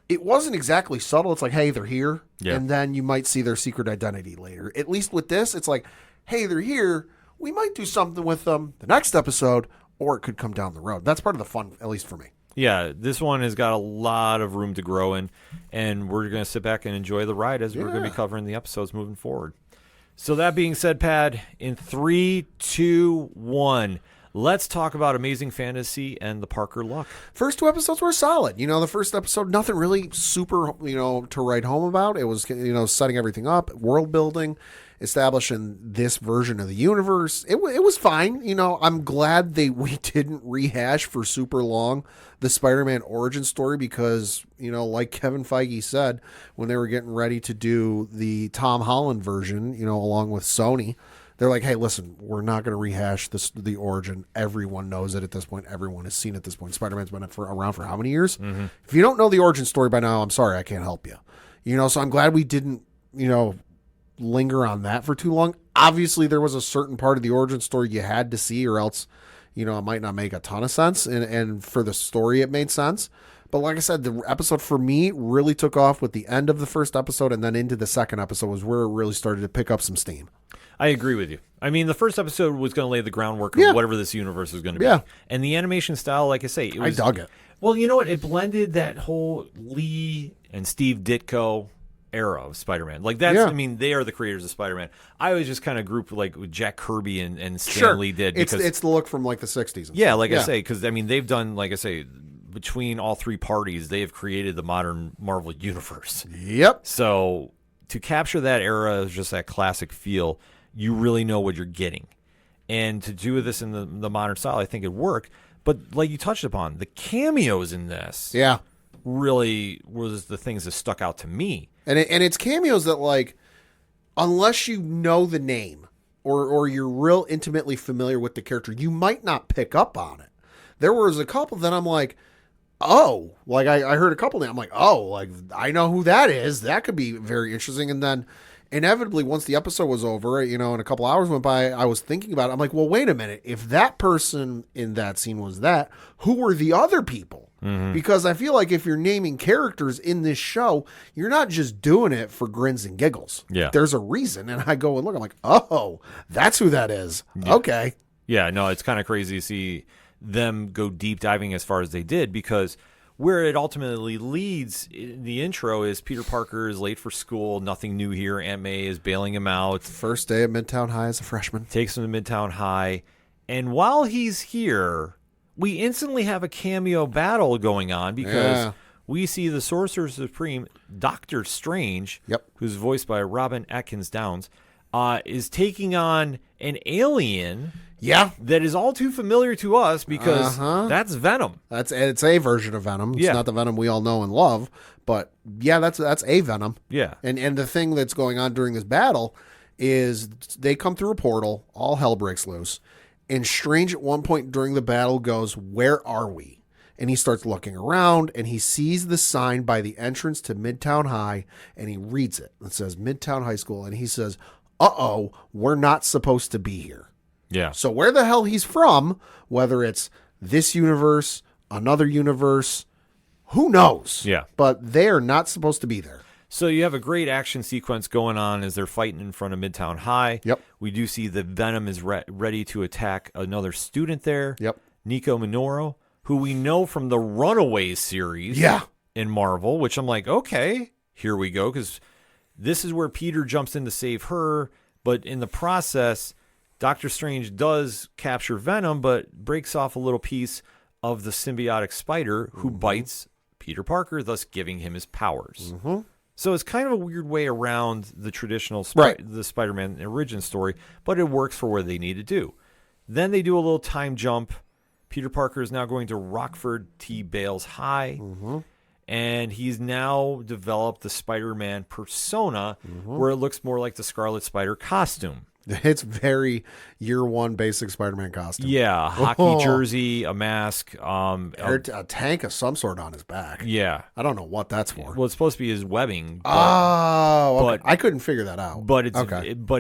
it wasn't exactly subtle. It's like, hey, they're here, and then you might see their secret identity later. At least with this, it's like, hey, they're here. We might do something with them the next episode, or it could come down the road. That's part of the fun, at least for me. Yeah, this one has got a lot of room to grow in, and we're going to sit back and enjoy the ride as we're going to be covering the episodes moving forward. So that being said, Pad, in 3, 2, 1, let's talk about Amazing Fantasy and the Parker Luck. First 2 episodes were solid. The first episode, nothing really super, to write home about. It was, setting everything up, world building, establishing this version of the universe. It was fine. I'm glad we didn't rehash for super long the Spider-Man origin story because, like Kevin Feige said, when they were getting ready to do the Tom Holland version, along with Sony, they're like, hey, listen, we're not going to rehash the origin. Everyone knows it at this point. Everyone has seen it at this point. Spider-Man's been around for how many years? Mm-hmm. If you don't know the origin story by now, I'm sorry, I can't help you. So I'm glad we didn't, linger on that for too long. Obviously, there was a certain part of the origin story you had to see, or else, it might not make a ton of sense. And for the story, it made sense. But like I said, the episode for me really took off with the end of the first episode, and then into the second episode was where it really started to pick up some steam. I agree with you. I mean, the first episode was going to lay the groundwork of whatever this universe is going to be. Yeah. And the animation style, like I say, I dug it. Well, you know what? It blended that whole Lee and Steve Ditko era of Spider-Man. Like, that's, I mean, they are the creators of Spider-Man. I always just kind of group like what Jack Kirby and Stan Lee did. Because, it's the look from like the 60s. I say, because, I mean, they've done, like I say, between all three parties, they have created the modern Marvel universe. Yep. So to capture that era, just that classic feel, you really know what you're getting. And to do this in the modern style, I think it worked. But like you touched upon, the cameos in this really was the things that stuck out to me. And it's cameos that, like, unless you know the name or you're real intimately familiar with the character, you might not pick up on it. There was a couple that I'm like, oh, like I heard a couple names. I'm like, oh, like I know who that is. That could be very interesting. And then inevitably, once the episode was over, and a couple hours went by, I was thinking about it. I'm like, well, wait a minute. If that person in that scene was that, who were the other people? Mm-hmm. Because I feel like if you're naming characters in this show, you're not just doing it for grins and giggles. Yeah. There's a reason. And I go and look, I'm like, oh, that's who that is. Yeah. Okay. Yeah, no, it's kind of crazy to see them go deep diving as far as they did, because where it ultimately leads in the intro is Peter Parker is late for school. Nothing new here. Aunt May is bailing him out. First day at Midtown High as a freshman. Takes him to Midtown High. And while he's here, we instantly have a cameo battle going on because we see the Sorcerer Supreme, Doctor Strange, who's voiced by Robin Atkins Downs, is taking on an alien that is all too familiar to us because that's Venom. It's a version of Venom. It's not the Venom we all know and love, but that's a Venom. Yeah. And the thing that's going on during this battle is they come through a portal, all hell breaks loose, and Strange at one point during the battle goes, "Where are we?" And he starts looking around, and he sees the sign by the entrance to Midtown High, and he reads it. It says Midtown High School, and he says, uh-oh, we're not supposed to be here. Yeah. So where the hell he's from, whether it's this universe, another universe, who knows? Yeah. But they're not supposed to be there. So you have a great action sequence going on as they're fighting in front of Midtown High. Yep. We do see that Venom is ready to attack another student there. Yep. Nico Minoru, who we know from the Runaways series in Marvel, which I'm like, okay, here we go, because this is where Peter jumps in to save her, but in the process, Doctor Strange does capture Venom, but breaks off a little piece of the symbiotic spider who bites Peter Parker, thus giving him his powers. Mm-hmm. So it's kind of a weird way around the traditional the Spider-Man origin story, but it works for what they need to do. Then they do a little time jump. Peter Parker is now going to Rockford T. Bales High, and he's now developed the Spider-Man persona where it looks more like the Scarlet Spider costume. It's very year one basic Spider-Man costume. Yeah, hockey jersey, a mask. A tank of some sort on his back. Yeah. I don't know what that's for. Well, it's supposed to be his webbing. Okay. I couldn't figure that out. But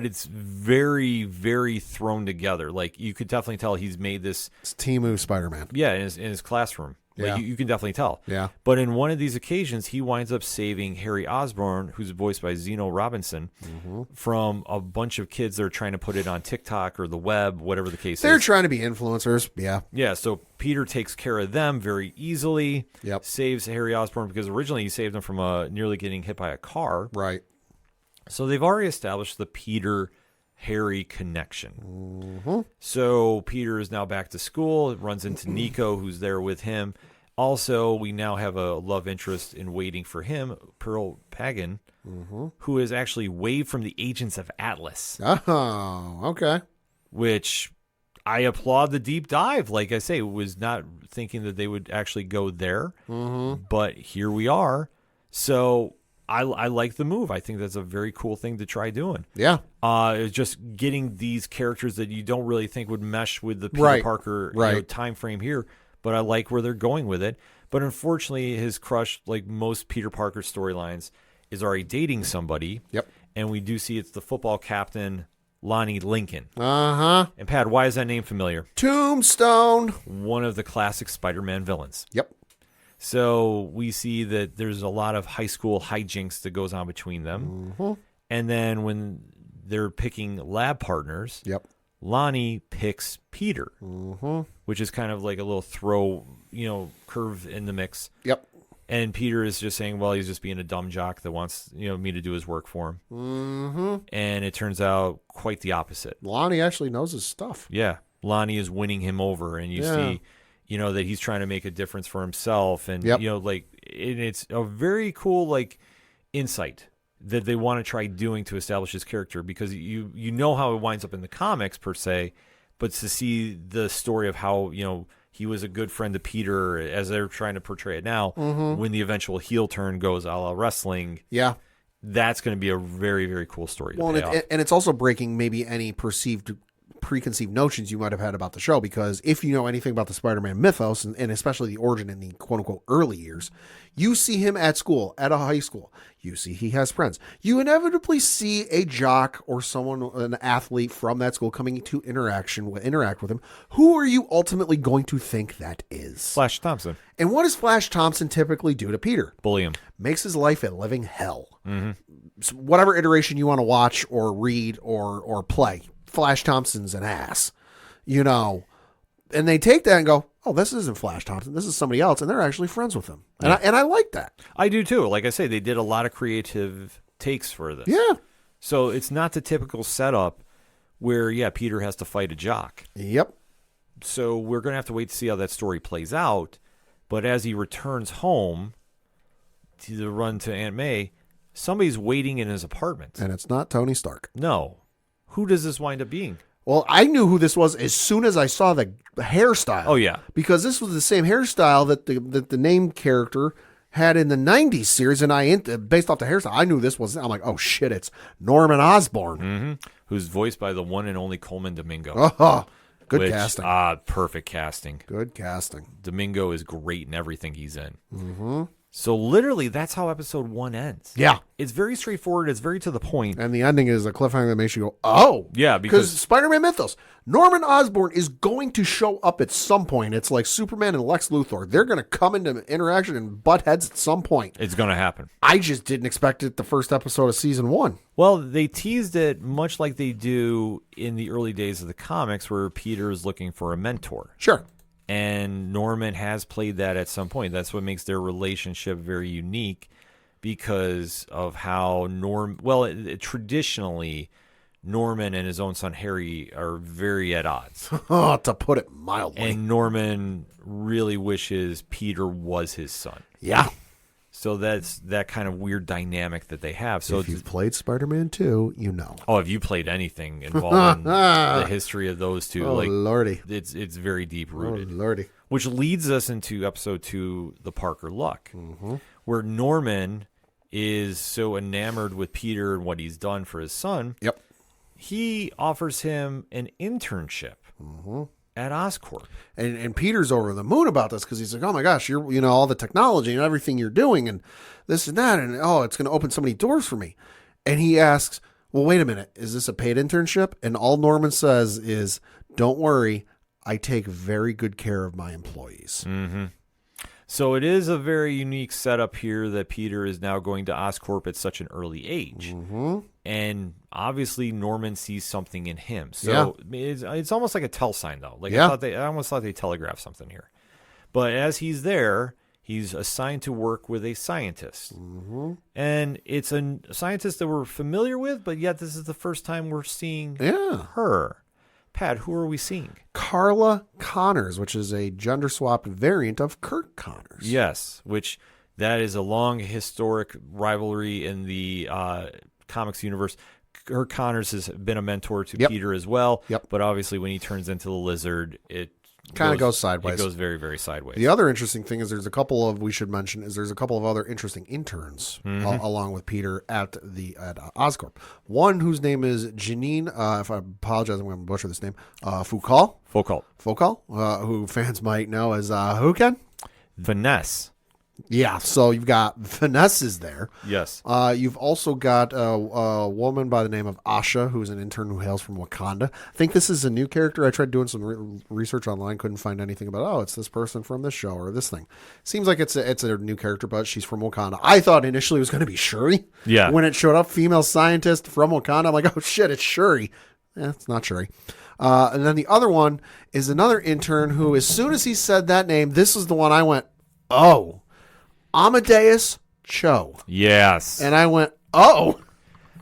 it's very, very thrown together. Like, you could definitely tell he's made this. It's Temu Spider-Man. Yeah, in his classroom. Yeah. Like, you can definitely tell. Yeah. But in one of these occasions, he winds up saving Harry Osborn, who's voiced by Zeno Robinson, from a bunch of kids that are trying to put it on TikTok or the web, whatever the case They're is. trying to be influencers. Yeah. Yeah, so Peter takes care of them very easily. Yep. Saves Harry Osborn because originally he saved him from nearly getting hit by a car. Right. So they've already established the Peter-Harry connection. So Peter is now back to school, runs into Nico, who's there with him. Also, we now have a love interest in waiting for him, Pearl Pagan, who is actually waived from the Agents of Atlas. Oh, okay. Which I applaud the deep dive. Like I say, was not thinking that they would actually go there, but here we are. So I like the move. I think that's a very cool thing to try doing. Yeah. It's just getting these characters that you don't really think would mesh with the Peter Parker time frame here. But I like where they're going with it. But unfortunately, his crush, like most Peter Parker storylines, is already dating somebody. Yep. And we do see it's the football captain, Lonnie Lincoln. Uh-huh. And Pat, why is that name familiar? Tombstone. One of the classic Spider-Man villains. Yep. So we see that there's a lot of high school hijinks that goes on between them. And then when they're picking lab partners, Lonnie picks Peter, which is kind of like a little curve in the mix. Yep. And Peter is just saying, well, he's just being a dumb jock that wants, me to do his work for him. And it turns out quite the opposite. Lonnie actually knows his stuff. Yeah. Lonnie is winning him over, and you see, that he's trying to make a difference for himself. And, and it's a very cool, insight that they want to try doing to establish his character, because you know how it winds up in the comics per se, but to see the story of how he was a good friend to Peter as they're trying to portray it now, when the eventual heel turn goes a la wrestling, that's going to be a very, very cool story. And it's also breaking maybe any preconceived notions you might have had about the show, because if you know anything about the Spider-Man mythos, and especially the origin in the quote-unquote early years, you see him at school, at a high school. You see he has friends. You inevitably see a jock or an athlete from that school coming to interact with him. Who are you ultimately going to think that is? Flash Thompson. And what does Flash Thompson typically do to Peter? Bully him. Makes his life a living hell. So whatever iteration you want to watch or read or play, Flash Thompson's an ass, and they take that and go, oh, this isn't Flash Thompson. This is somebody else. And they're actually friends with him. And I like that. I do too. Like I say, they did a lot of creative takes for this. Yeah. So it's not the typical setup where, Peter has to fight a jock. Yep. So we're going to have to wait to see how that story plays out. But as he returns home to run to Aunt May, somebody's waiting in his apartment. And it's not Tony Stark. No. Who does this wind up being? Well, I knew who this was as soon as I saw the hairstyle. Oh, yeah. Because this was the same hairstyle that the named character had in the 90s series, and based off the hairstyle, I knew this was, I'm like, oh, shit, it's Norman Osborn. Who's voiced by the one and only Coleman Domingo. Oh, good casting. Perfect casting. Good casting. Domingo is great in everything he's in. So literally, that's how episode 1 ends. Yeah. It's very straightforward. It's very to the point. And the ending is a cliffhanger that makes you go, oh. Yeah, because Spider-Man mythos. Norman Osborn is going to show up at some point. It's like Superman and Lex Luthor. They're going to come into interaction and butt heads at some point. It's going to happen. I just didn't expect it the first episode of season 1. Well, they teased it much like they do in the early days of the comics, where Peter is looking for a mentor. Sure. And Norman has played that at some point. That's what makes their relationship very unique, because of how traditionally, Norman and his own son Harry are very at odds. To put it mildly. And Norman really wishes Peter was his son. Yeah. So that's that kind of weird dynamic that they have. So if you've played Spider-Man 2, you know. oh, if you played anything involving the history of those two, Oh, lordy. it's very deep rooted. Oh, lordy. Which leads us into episode 2, the Parker Luck, where Norman is so enamored with Peter and what he's done for his son. Yep. He offers him an internship at Oscorp. And Peter's over the moon about this because he's like, oh my gosh, you're, you know, all the technology and everything you're doing and this and that. And oh, it's going to open so many doors for me. And he asks, well, wait a minute. Is this a paid internship? And all Norman says is, don't worry. I take very good care of my employees. So it is a very unique setup here that Peter is now going to Oscorp at such an early age. And obviously Norman sees something in him. So it's almost like a tell sign, though. Like I almost thought they telegraphed something here. But as he's there, he's assigned to work with a scientist. And it's a scientist that we're familiar with, but yet this is the first time we're seeing her. Pat, who are we seeing? Carla Connors, which is a gender-swapped variant of Kurt Connors. Yes, which that is a long historic rivalry in the comics universe. Kurt Connors has been a mentor to Peter as well. But obviously when he turns into the Lizard, it kind of goes sideways. It goes very, very sideways. The other interesting thing is there's a couple of other interesting interns along with Peter at Oscorp. One whose name is Janine, if I apologize, I'm going to butcher this name, Foucault, who fans might know as who, Ken? Vanessa. Yeah, so you've got Vanessa is there. Yes. You've also got a woman by the name of Asha, who's an intern who hails from Wakanda. I think this is a new character. I tried doing some research online, couldn't find anything about, it's this person from this show or this thing. Seems like it's a new character, but she's from Wakanda. I thought initially it was going to be Shuri. Yeah. When it showed up, female scientist from Wakanda, I'm like, oh shit, it's Shuri. It's not Shuri. And then the other one is another intern who, as soon as he said that name, this is the one I went, oh. Amadeus Cho. Yes. And I went, oh.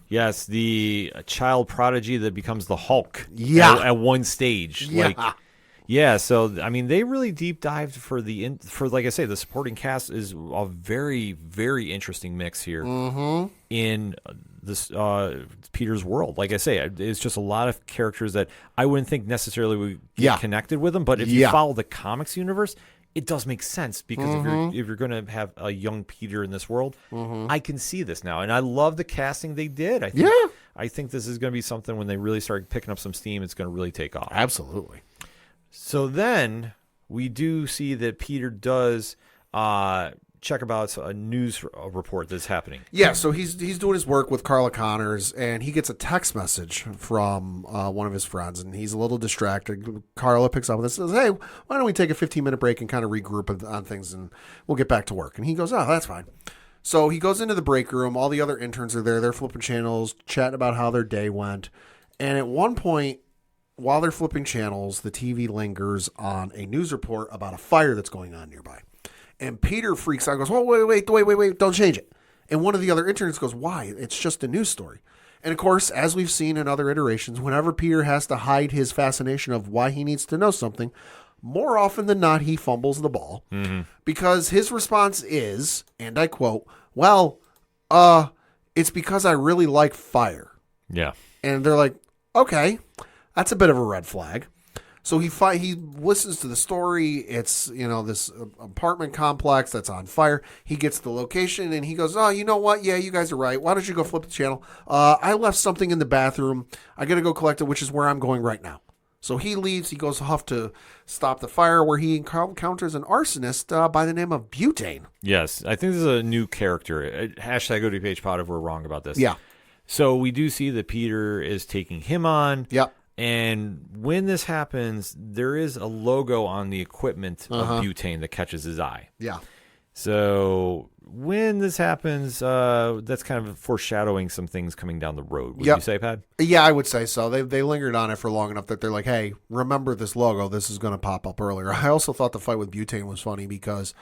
Yes, the child prodigy that becomes the Hulk. Yeah. At one stage. Yeah. So I mean, they really deep dived for like I say, the supporting cast is a very, very interesting mix here in this Peter's world. Like I say, it's just a lot of characters that I wouldn't think necessarily would get connected with them, but if you follow the comics universe, it does make sense because if you're going to have a young Peter in this world, I can see this now, and I love the casting they did. I think this is going to be something when they really start picking up some steam, it's going to really take off. Absolutely. So then we do see that Peter does check about a news report that's happening. Yeah, so he's doing his work with Carla Connors, and he gets a text message from one of his friends, and he's a little distracted. Carla picks up and says, hey, why don't we take a 15-minute break and kind of regroup on things, and we'll get back to work. And he goes, oh, that's fine. So he goes into the break room. All the other interns are there. They're flipping channels, chatting about how their day went. And at one point, while they're flipping channels, the TV lingers on a news report about a fire that's going on nearby. And Peter freaks out and goes, oh, wait, don't change it. And one of the other interns goes, why? It's just a news story. And of course, as we've seen in other iterations, whenever Peter has to hide his fascination of why he needs to know something, more often than not, he fumbles the ball. Because his response is, and I quote, well, it's because I really like fire. Yeah. And they're like, okay, that's a bit of a red flag. So he listens to the story. It's, this apartment complex that's on fire. He gets the location and he goes, oh, you know what? Yeah, you guys are right. Why don't you go flip the channel? I left something in the bathroom. I got to go collect it, which is where I'm going right now. So he leaves. He goes off to stop the fire, where he encounters an arsonist by the name of Butane. Yes, I think this is a new character. Hashtag ODPH pod if we're wrong about this. Yeah. So we do see that Peter is taking him on. Yep. And when this happens, there is a logo on the equipment of Butane that catches his eye. Yeah. So when this happens, that's kind of foreshadowing some things coming down the road. Would you say, Pat? Yeah, I would say so. They lingered on it for long enough that they're like, hey, remember this logo. This is going to pop up earlier. I also thought the fight with Butane was funny because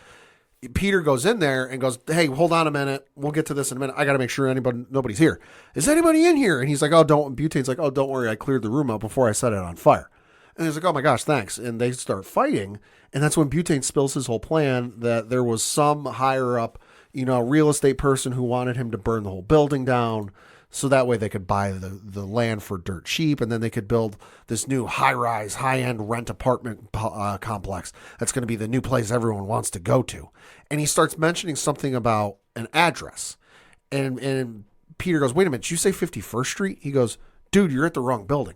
Peter goes in there and goes, hey, hold on a minute. We'll get to this in a minute. I got to make sure nobody's here. Is anybody in here? And he's like, Butane's like, oh, don't worry. I cleared the room out before I set it on fire. And he's like, oh my gosh, thanks. And they start fighting. And that's when Butane spills his whole plan that there was some higher up, real estate person who wanted him to burn the whole building down. So that way they could buy the land for dirt cheap, and then they could build this new high-rise, high-end rent apartment complex. That's going to be the new place everyone wants to go to. And he starts mentioning something about an address. And Peter goes, wait a minute, did you say 51st Street? He goes, dude, you're at the wrong building.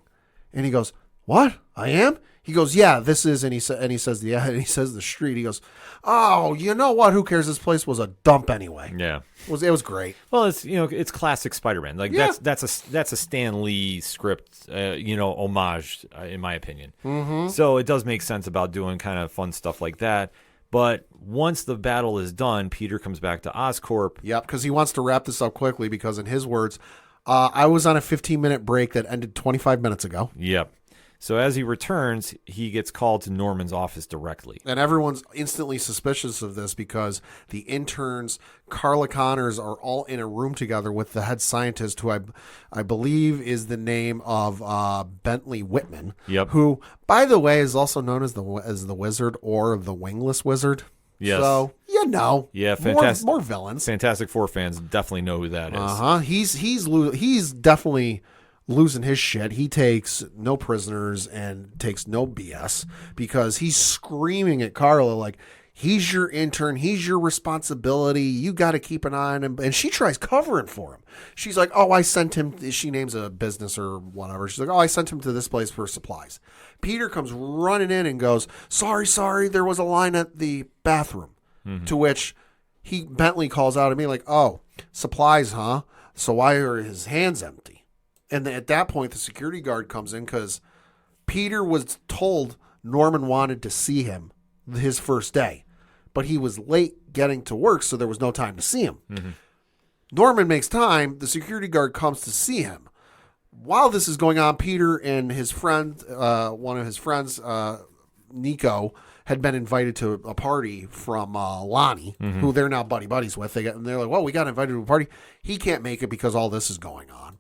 And he goes, what? I am? He goes, yeah, this is, and he says the street. He goes, oh, you know what? Who cares? This place was a dump anyway. Yeah, it was great. Well, it's classic Spider-Man. Like that's a Stan Lee script, homage, in my opinion. Mm-hmm. So it does make sense about doing kind of fun stuff like that. But once the battle is done, Peter comes back to Oscorp. Yep, because he wants to wrap this up quickly. Because in his words, I was on a 15-minute break that ended 25 minutes ago. Yep. So as he returns, he gets called to Norman's office directly. And everyone's instantly suspicious of this because the interns, Carla Connors, are all in a room together with the head scientist, who I believe is the name of Bentley Whitman. Yep. Who, by the way, is also known as the Wizard or the Wingless Wizard. Yes. So, yeah, fantastic. More villains. Fantastic Four fans definitely know who that is. He's definitely losing his shit. He takes no prisoners and takes no BS because he's screaming at Carla like, he's your intern, he's your responsibility, you got to keep an eye on him. And she tries covering for him. She's like, oh, I sent him, she names a business or whatever. She's like, oh, I sent him to this place for supplies. Peter comes running in and goes, sorry, there was a line at the bathroom. Mm-hmm. To which Bentley calls out at me like, oh, supplies, huh? So why are his hands empty? And at that point, the security guard comes in because Peter was told Norman wanted to see him his first day, but he was late getting to work, so there was no time to see him. Mm-hmm. Norman makes time. The security guard comes to see him. While this is going on, Peter and his friend, one of his friends, Nico, had been invited to a party from Lonnie, mm-hmm. who they're now buddies with. And they're like, well, we got invited to a party. He can't make it because all this is going on.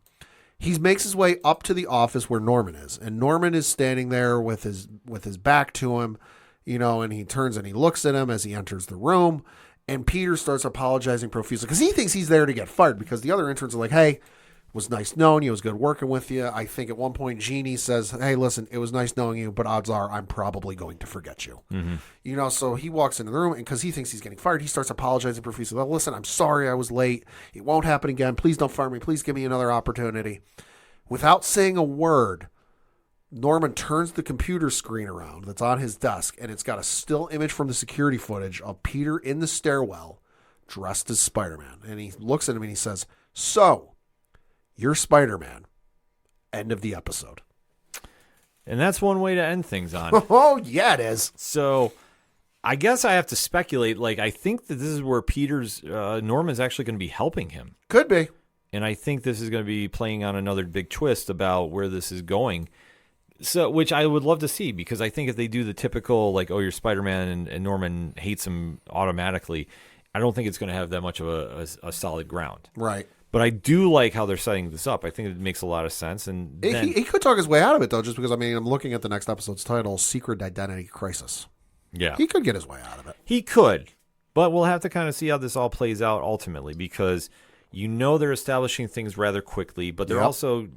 He makes his way up to the office where Norman is, and Norman is standing there with his back to him, and he turns and he looks at him as he enters the room, and Peter starts apologizing profusely because he thinks he's there to get fired because the other interns are like, hey, it was nice knowing you, it was good working with you. I think at one point Jeannie says, hey, listen, it was nice knowing you, but odds are I'm probably going to forget you. Mm-hmm. So he walks into the room, and because he thinks he's getting fired, he starts apologizing profusely. Well, listen, I'm sorry I was late. It won't happen again. Please don't fire me. Please give me another opportunity. Without saying a word, Norman turns the computer screen around that's on his desk, and it's got a still image from the security footage of Peter in the stairwell dressed as Spider-Man. And he looks at him and he says, so, you're Spider-Man. End of the episode. And that's one way to end things on. Oh, yeah, it is. So I guess I have to speculate. Like, I think that this is where Norman's actually going to be helping him. Could be. And I think this is going to be playing on another big twist about where this is going. So, which I would love to see, because I think if they do the typical, like, oh, you're Spider-Man and Norman hates him automatically, I don't think it's going to have that much of a solid ground. Right. But I do like how they're setting this up. I think it makes a lot of sense. And he could talk his way out of it, though, just because, I'm looking at the next episode's title, Secret Identity Crisis. Yeah. He could get his way out of it. He could. But we'll have to kind of see how this all plays out ultimately, because they're establishing things rather quickly, but they're also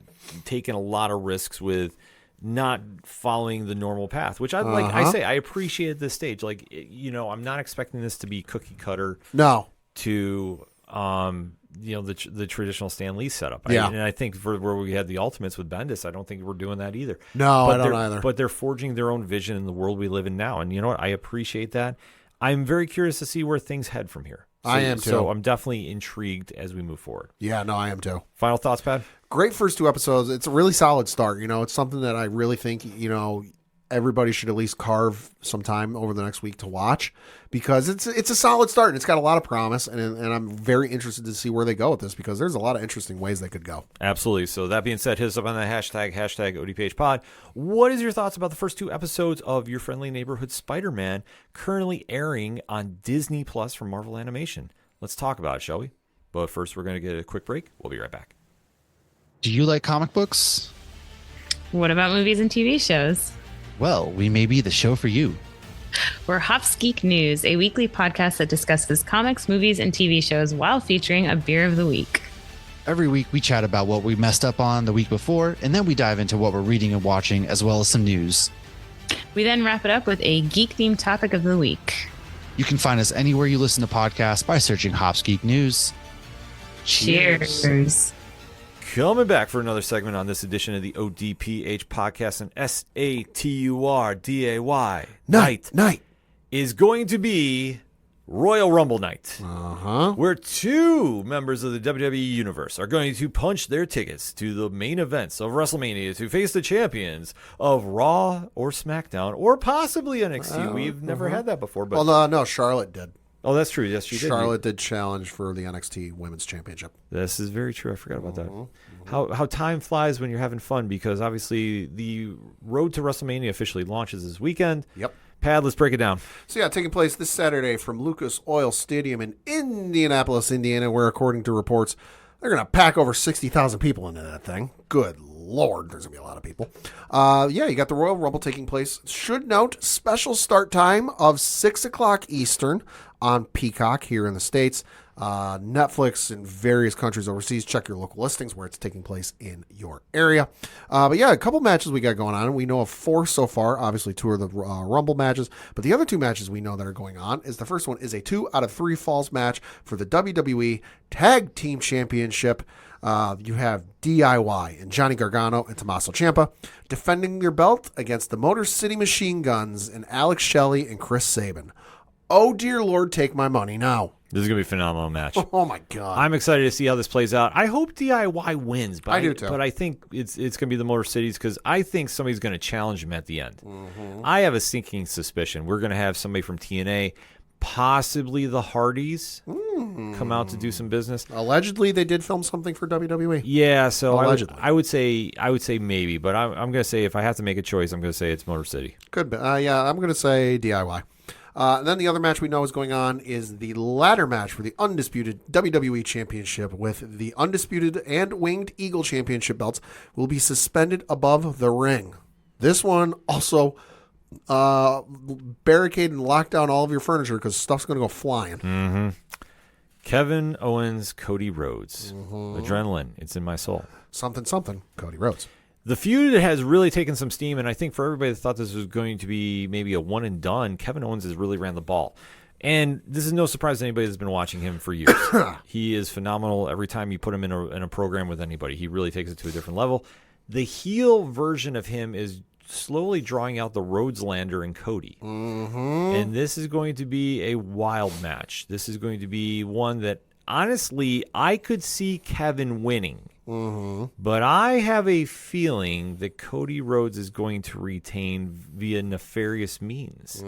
taking a lot of risks with not following the normal path, which I appreciate at this stage. Like, I'm not expecting this to be cookie cutter. No. To the traditional Stan Lee setup. Yeah. And I think for where we had the Ultimates with Bendis, I don't think we're doing that either. No, I don't either. But they're forging their own vision in the world we live in now. And you know what? I appreciate that. I'm very curious to see where things head from here. I am too. So I'm definitely intrigued as we move forward. Yeah, no, I am too. Final thoughts, Pat? Great first two episodes. It's a really solid start. It's something that I really think, everybody should at least carve some time over the next week to watch, because it's a solid start and it's got a lot of promise, and I'm very interested to see where they go with this, because there's a lot of interesting ways they could go. Absolutely. So that being said, hit us up on the hashtag ODPH pod. What is your thoughts about the first two episodes of Your Friendly Neighborhood Spider-Man, currently airing on Disney Plus from Marvel Animation? Let's talk about it, shall we? But first, we're going to get a quick break. We'll be right back. Do you like comic books? What about movies and TV shows? Well, we may be the show for you. We're Hops Geek News, a weekly podcast that discusses comics, movies, and TV shows while featuring a beer of the week. Every week we chat about what we messed up on the week before, and then we dive into what we're reading and watching, as well as some news. We then wrap it up with a geek-themed topic of the week. You can find us anywhere you listen to podcasts by searching Hops Geek News. Cheers. Coming back for another segment on this edition of the ODPH podcast, and SATURDAY night is going to be Royal Rumble night, where two members of the WWE Universe are going to punch their tickets to the main events of WrestleMania to face the champions of Raw or SmackDown or possibly NXT. We've never had that before. But no, Charlotte did. Oh, that's true. Yes, she did. Charlotte did challenge for the NXT Women's Championship. This is very true. I forgot about that. How time flies when you're having fun, because obviously the road to WrestleMania officially launches this weekend. Yep. Pad, let's break it down. So, taking place this Saturday from Lucas Oil Stadium in Indianapolis, Indiana, where, according to reports, they're going to pack over 60,000 people into that thing. Good Lord, there's going to be a lot of people. You got the Royal Rumble taking place. Should note, special start time of 6 o'clock Eastern on Peacock here in the States. Netflix in various countries overseas. Check your local listings where it's taking place in your area. A couple matches we got going on. We know of 4 so far. Obviously, 2 are the Rumble matches. But the other 2 matches we know that are going on is the first one is a 2 out of 3 falls match for the WWE Tag Team Championship. You have DIY and Johnny Gargano and Tommaso Ciampa defending their belt against the Motor City Machine Guns and Alex Shelley and Chris Sabin. Oh, dear Lord, take my money now. This is going to be a phenomenal match. Oh, my God. I'm excited to see how this plays out. I hope DIY wins. But I do, too. But I think it's going to be the Motor Cities, because I think somebody's going to challenge him at the end. I have a sinking suspicion we're going to have somebody from TNA, possibly the Hardys, come out to do some business. Allegedly, they did film something for WWE. Yeah, so Allegedly. I would say maybe, but I'm going to say if I have to make a choice, I'm going to say it's Motor City. Could be. I'm going to say DIY. And then the other match we know is going on is the ladder match for the undisputed WWE Championship, with the undisputed and Winged Eagle Championship belts will be suspended above the ring. This one also barricade and lock down all of your furniture because stuff's going to go flying. Kevin Owens, Cody Rhodes. Adrenaline, it's in my soul. Something, Cody Rhodes. The feud has really taken some steam, and I think for everybody that thought this was going to be maybe a one and done, Kevin Owens has really ran the ball. And this is no surprise to anybody that's been watching him for years. He is phenomenal every time you put him in a program with anybody. He really takes it to a different level. The heel version of him is slowly drawing out the Rhodelander and Cody. And this is going to be a wild match. This is going to be one that, honestly, I could see Kevin winning. But I have a feeling that Cody Rhodes is going to retain via nefarious means.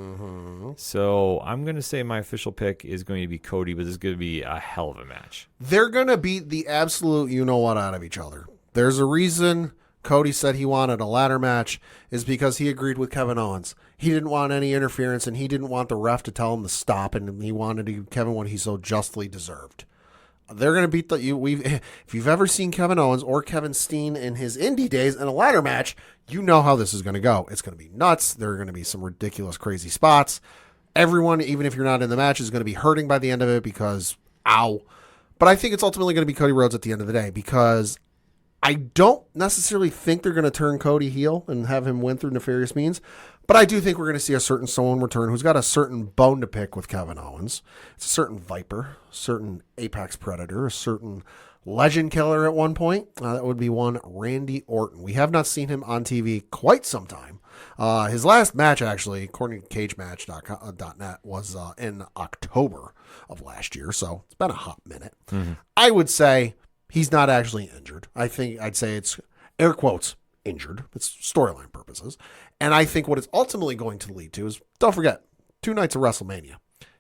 So I'm going to say my official pick is going to be Cody, but this is going to be a hell of a match. They're going to beat the absolute you-know-what out of each other. There's a reason Cody said he wanted a ladder match, is because he agreed with Kevin Owens. He didn't want any interference, and he didn't want the ref to tell him to stop, and he wanted to give Kevin what he so justly deserved. They're going to beat if you've ever seen Kevin Owens or Kevin Steen in his indie days in a ladder match, you know how this is going to go. It's going to be nuts. There are going to be some ridiculous, crazy spots. Everyone, even if you're not in the match, is going to be hurting by the end of it because, ow. But I think it's ultimately going to be Cody Rhodes at the end of the day, because I don't necessarily think they're going to turn Cody heel and have him win through nefarious means. But I do think we're going to see a certain someone return who's got a certain bone to pick with Kevin Owens. It's a certain Viper, certain Apex Predator, a certain Legend Killer at one point. That would be one Randy Orton. We have not seen him on TV quite some time. His last match, actually, according to cagematch.net, was in October of last year. So it's been a hot minute. I would say he's not actually injured. I'd say it's air quotes injured. It's storyline purposes. And I think what it's ultimately going to lead to is, don't forget, 2 nights of WrestleMania.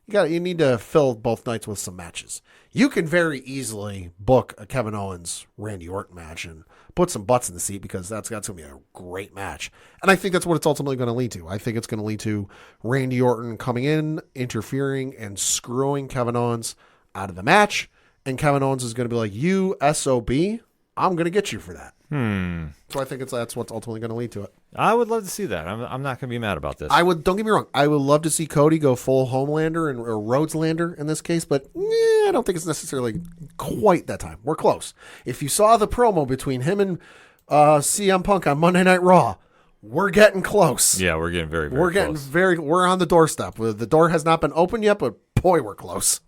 You need to fill both nights with some matches. You can very easily book a Kevin Owens Randy Orton match and put some butts in the seat, because that's going to be a great match. And I think that's what it's ultimately going to lead to. I think it's going to lead to Randy Orton coming in, interfering, and screwing Kevin Owens out of the match. And Kevin Owens is going to be like, you SOB, I'm going to get you for that. So I think that's what's ultimately going to lead to it. I would love to see that. I'm not going to be mad about this. Don't get me wrong. I would love to see Cody go full Homelander or Rhodeslander in this case, but I don't think it's necessarily quite that time. We're close. If you saw the promo between him and CM Punk on Monday Night Raw, we're getting close. Yeah, we're getting very, very close. We're on the doorstep. The door has not been opened yet, but boy, we're close.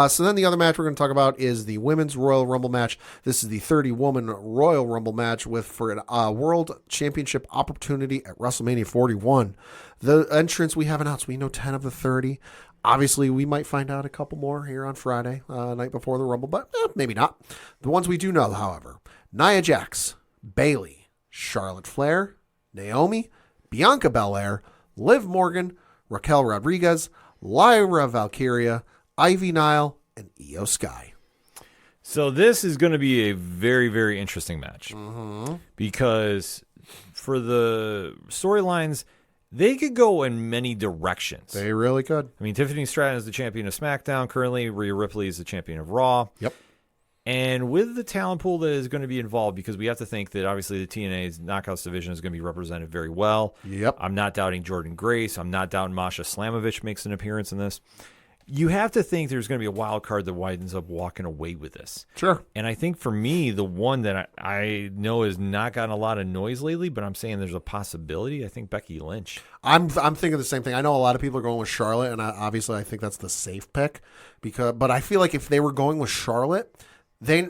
So then the other match we're going to talk about is the Women's Royal Rumble match. This is the 30-woman Royal Rumble match for a World Championship opportunity at WrestleMania 41. The entrants we have announced, we know 10 of the 30. Obviously, we might find out a couple more here on Friday, night before the Rumble, but maybe not. The ones we do know, however, Nia Jax, Bayley, Charlotte Flair, Naomi, Bianca Belair, Liv Morgan, Raquel Rodriguez, Lyra Valkyria, Ivy Nile, and Io Sky. So this is going to be a very, very interesting match because for the storylines, they could go in many directions. They really could. I mean, Tiffany Stratton is the champion of SmackDown currently. Rhea Ripley is the champion of Raw. Yep. And with the talent pool that is going to be involved, because we have to think that obviously the TNA's Knockouts division is going to be represented very well. Yep. I'm not doubting Jordan Grace. I'm not doubting Masha Slamovich makes an appearance in this. You have to think there's going to be a wild card that winds up walking away with this. Sure. And I think for me, the one that I know has not gotten a lot of noise lately, but I'm saying there's a possibility, I think Becky Lynch. I'm thinking the same thing. I know a lot of people are going with Charlotte, and obviously I think that's the safe pick. But I feel like if they were going with Charlotte,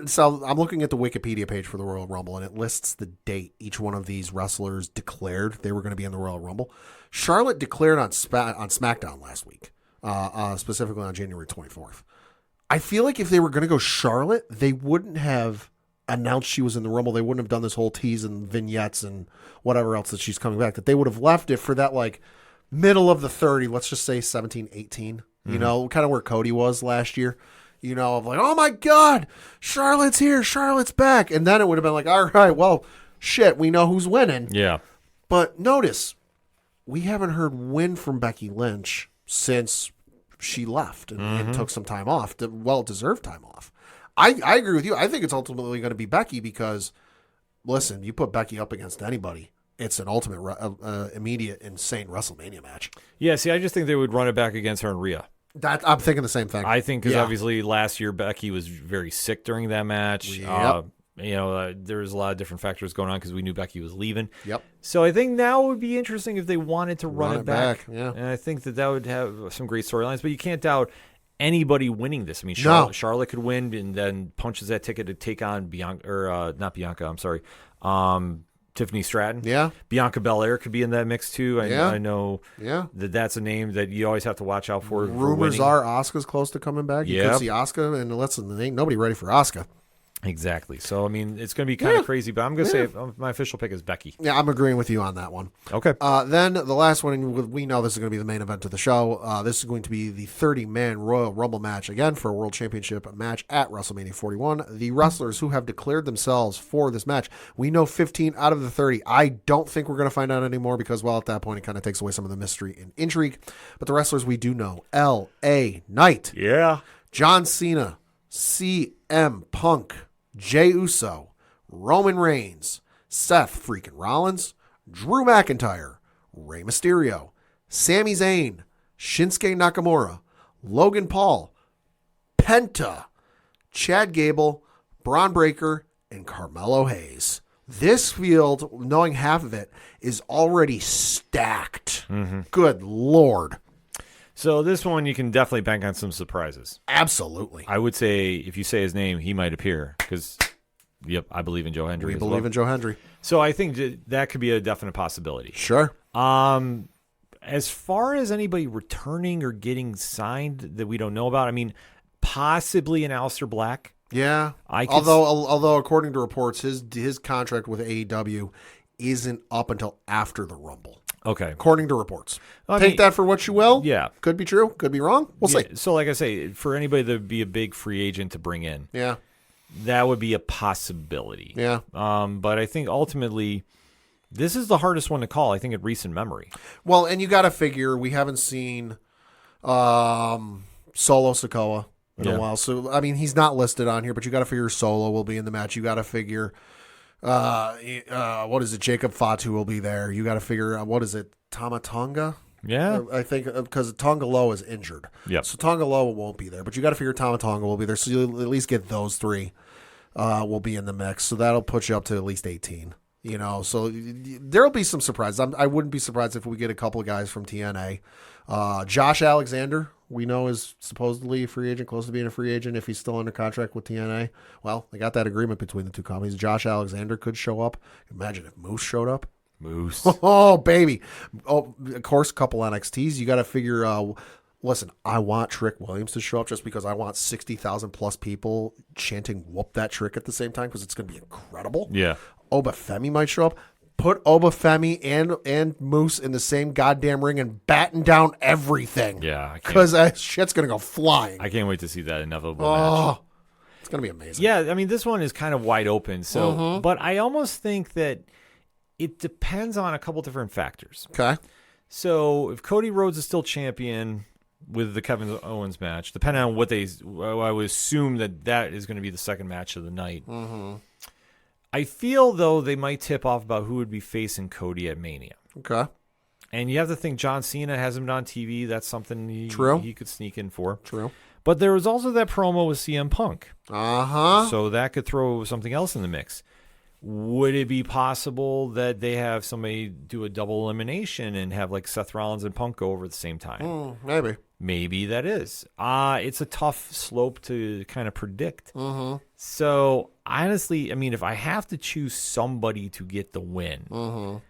so I'm looking at the Wikipedia page for the Royal Rumble, and it lists the date each one of these wrestlers declared they were going to be in the Royal Rumble. Charlotte declared on SmackDown last week. Specifically on January 24th. I feel like if they were going to go Charlotte, they wouldn't have announced she was in the Rumble. They wouldn't have done this whole tease and vignettes and whatever else that she's coming back. That they would have left it for that like middle of the 30, let's just say 17, 18. You know, kind of where Cody was last year. You know, of like, oh my God, Charlotte's here, Charlotte's back. And then it would have been like, all right, well, shit, we know who's winning. Yeah. But notice, we haven't heard win from Becky Lynch since she left and took some time off, well-deserved time off. I agree with you. I think it's ultimately going to be Becky because, listen, you put Becky up against anybody, it's an ultimate, immediate, insane WrestleMania match. Yeah, see, I just think they would run it back against her and Rhea. I'm thinking the same thing. I think because obviously last year Becky was very sick during that match. Yep. There was a lot of different factors going on because we knew Becky was leaving. Yep. So I think now would be interesting if they wanted to run it back. Yeah. And I think that would have some great storylines. But you can't doubt anybody winning this. I mean, Charlotte could win and then punches that ticket to take on Bianca, or not Bianca, I'm sorry, Tiffany Stratton. Yeah. Bianca Belair could be in that mix too. I know that's a name that you always have to watch out for. Rumors are Asuka's close to coming back. You could see Asuka, and listen, ain't nobody ready for Asuka. Exactly. So, I mean, it's going to be kind of crazy, but I'm going to say my official pick is Becky. Yeah, I'm agreeing with you on that one. Okay. Then the last one, we know this is going to be the main event of the show. This is going to be the 30-man Royal Rumble match, again, for a World Championship match at WrestleMania 41. The wrestlers who have declared themselves for this match, we know 15 out of the 30. I don't think we're going to find out anymore because, well, at that point, it kind of takes away some of the mystery and intrigue. But the wrestlers we do know, L.A. Knight. Yeah. John Cena, CM Punk, Jey Uso, Roman Reigns, Seth freaking Rollins, Drew McIntyre, Rey Mysterio, Sami Zayn, Shinsuke Nakamura, Logan Paul, Penta, Chad Gable, Braun Breaker, and Carmelo Hayes. This field, knowing half of it, is already stacked. Good Lord. So this one, you can definitely bank on some surprises. Absolutely. I would say if you say his name, he might appear because, I believe in Joe Hendry. We believe in Joe Hendry. So I think that could be a definite possibility. Sure. As far as anybody returning or getting signed that we don't know about, I mean, possibly an Aleister Black. Yeah. Although according to reports, his contract with AEW isn't up until after the Rumble. Okay. According to reports. Take that for what you will. Yeah. Could be true. Could be wrong. We'll see. So like I say, for anybody that would be a big free agent to bring in, that would be a possibility. Yeah. But I think ultimately this is the hardest one to call, I think, in recent memory. Well, and you got to figure we haven't seen Solo Sikoa. in a while. So, I mean, he's not listed on here, but you got to figure Solo will be in the match. You got to figure, what is it? Jacob Fatu will be there. You got to figure, what is it? Tama Tonga? Yeah. I think because Tonga Loa is injured. Yep. So Tonga Loa won't be there, but you got to figure Tama Tonga will be there. So you'll at least get those three will be in the mix. So that'll put you up to at least 18. You know, so there'll be some surprises. I wouldn't be surprised if we get a couple of guys from TNA. Josh Alexander, we know, is supposedly a free agent, close to being a free agent if he's still under contract with TNA. Well, they got that agreement between the two companies. Josh Alexander could show up. Imagine if Moose showed up. Moose. Oh, baby. Oh, of course, a couple NXTs. You got to figure, listen, I want Trick Williams to show up just because I want 60,000 plus people chanting whoop that trick at the same time because it's going to be incredible. Yeah. Obafemi might show up. Put Obafemi and Moose in the same goddamn ring and batten down everything. Yeah. Because shit's going to go flying. I can't wait to see that inevitable match. It's going to be amazing. Yeah, I mean, this one is kind of wide open. So, but I almost think that it depends on a couple different factors. Okay. So if Cody Rhodes is still champion with the Kevin Owens match, depending on what I would assume that is going to be the second match of the night. Mm-hmm. I feel, though, they might tip off about who would be facing Cody at Mania. Okay. And you have to think John Cena hasn't been on TV. That's something he could sneak in for. True. But there was also that promo with CM Punk. Uh-huh. So that could throw something else in the mix. Would it be possible that they have somebody do a double elimination and have like Seth Rollins and Punk go over at the same time? Maybe. Maybe that is. It's a tough slope to kind of predict. Mm-hmm. So honestly, I mean, if I have to choose somebody to get the win,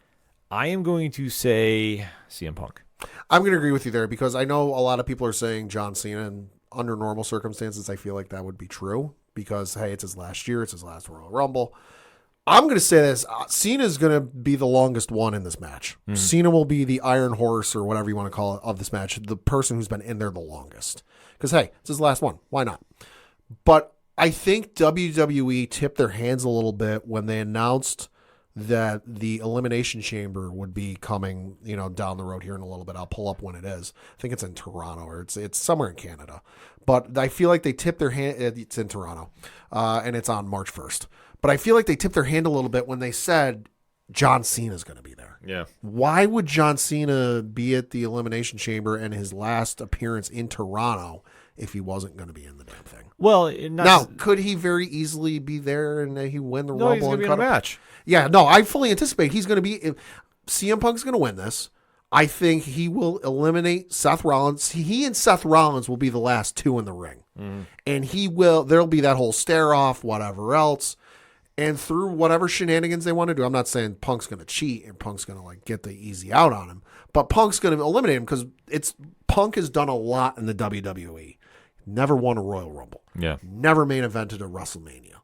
I am going to say CM Punk. I'm going to agree with you there because I know a lot of people are saying John Cena, and under normal circumstances, I feel like that would be true because, hey, it's his last year. It's his last Royal Rumble. I'm going to say this. Cena's going to be the longest one in this match. Cena will be the Iron Horse or whatever you want to call it of this match, the person who's been in there the longest. Because, hey, it's his last one. Why not? But I think WWE tipped their hands a little bit when they announced that the Elimination Chamber would be coming, down the road here in a little bit. I'll pull up when it is. I think it's in Toronto or it's somewhere in Canada. But I feel like they tipped their hand. It's in Toronto, and it's on March 1st. But I feel like they tipped their hand a little bit when they said John Cena's going to be there. Yeah. Why would John Cena be at the Elimination Chamber and his last appearance in Toronto if he wasn't going to be in the damn thing? Well, now, could he very easily be there and he win the Rumble? He's going to be in a match. Yeah, no, I fully anticipate he's going to be. CM Punk's going to win this. I think he will eliminate Seth Rollins. He and Seth Rollins will be the last two in the ring. And there'll be that whole stare off, whatever else. And through whatever shenanigans they want to do, I'm not saying Punk's going to cheat and Punk's going to get the easy out on him, but Punk's going to eliminate him because Punk has done a lot in the WWE. Never won a Royal Rumble. Yeah. Never main evented a WrestleMania.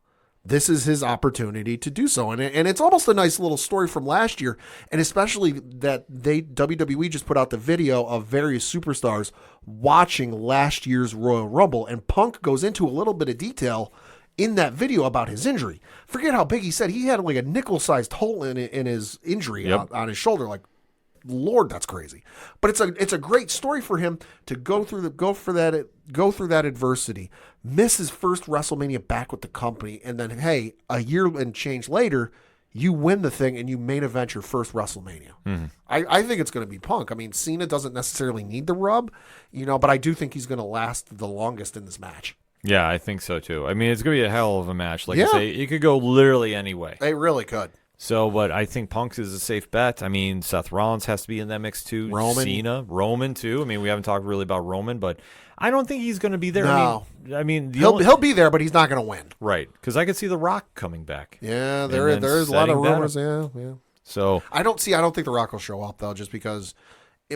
This is his opportunity to do so. And it's almost a nice little story from last year. And especially that WWE just put out the video of various superstars watching last year's Royal Rumble. And Punk goes into a little bit of detail in that video about his injury. Forget how big he said he had like a nickel-sized hole in his injury on his shoulder. Like, Lord, that's crazy. But it's a great story for him to go through that adversity, miss his first WrestleMania back with the company, and then hey, a year and change later, you win the thing and you main event your first WrestleMania. I think it's going to be Punk. I mean, Cena doesn't necessarily need the rub, but I do think he's going to last the longest in this match. Yeah, I think so too. I mean, it's going to be a hell of a match. Like I say, it could go literally any way. It really could. So, but I think Punk's is a safe bet. I mean, Seth Rollins has to be in that mix too. Cena, Roman too. I mean, we haven't talked really about Roman, but I don't think he's going to be there. No. I mean, he'll be there, but he's not going to win. Right, because I could see The Rock coming back. Yeah, there's a lot of rumors. Yeah. So I don't think The Rock will show up though, just because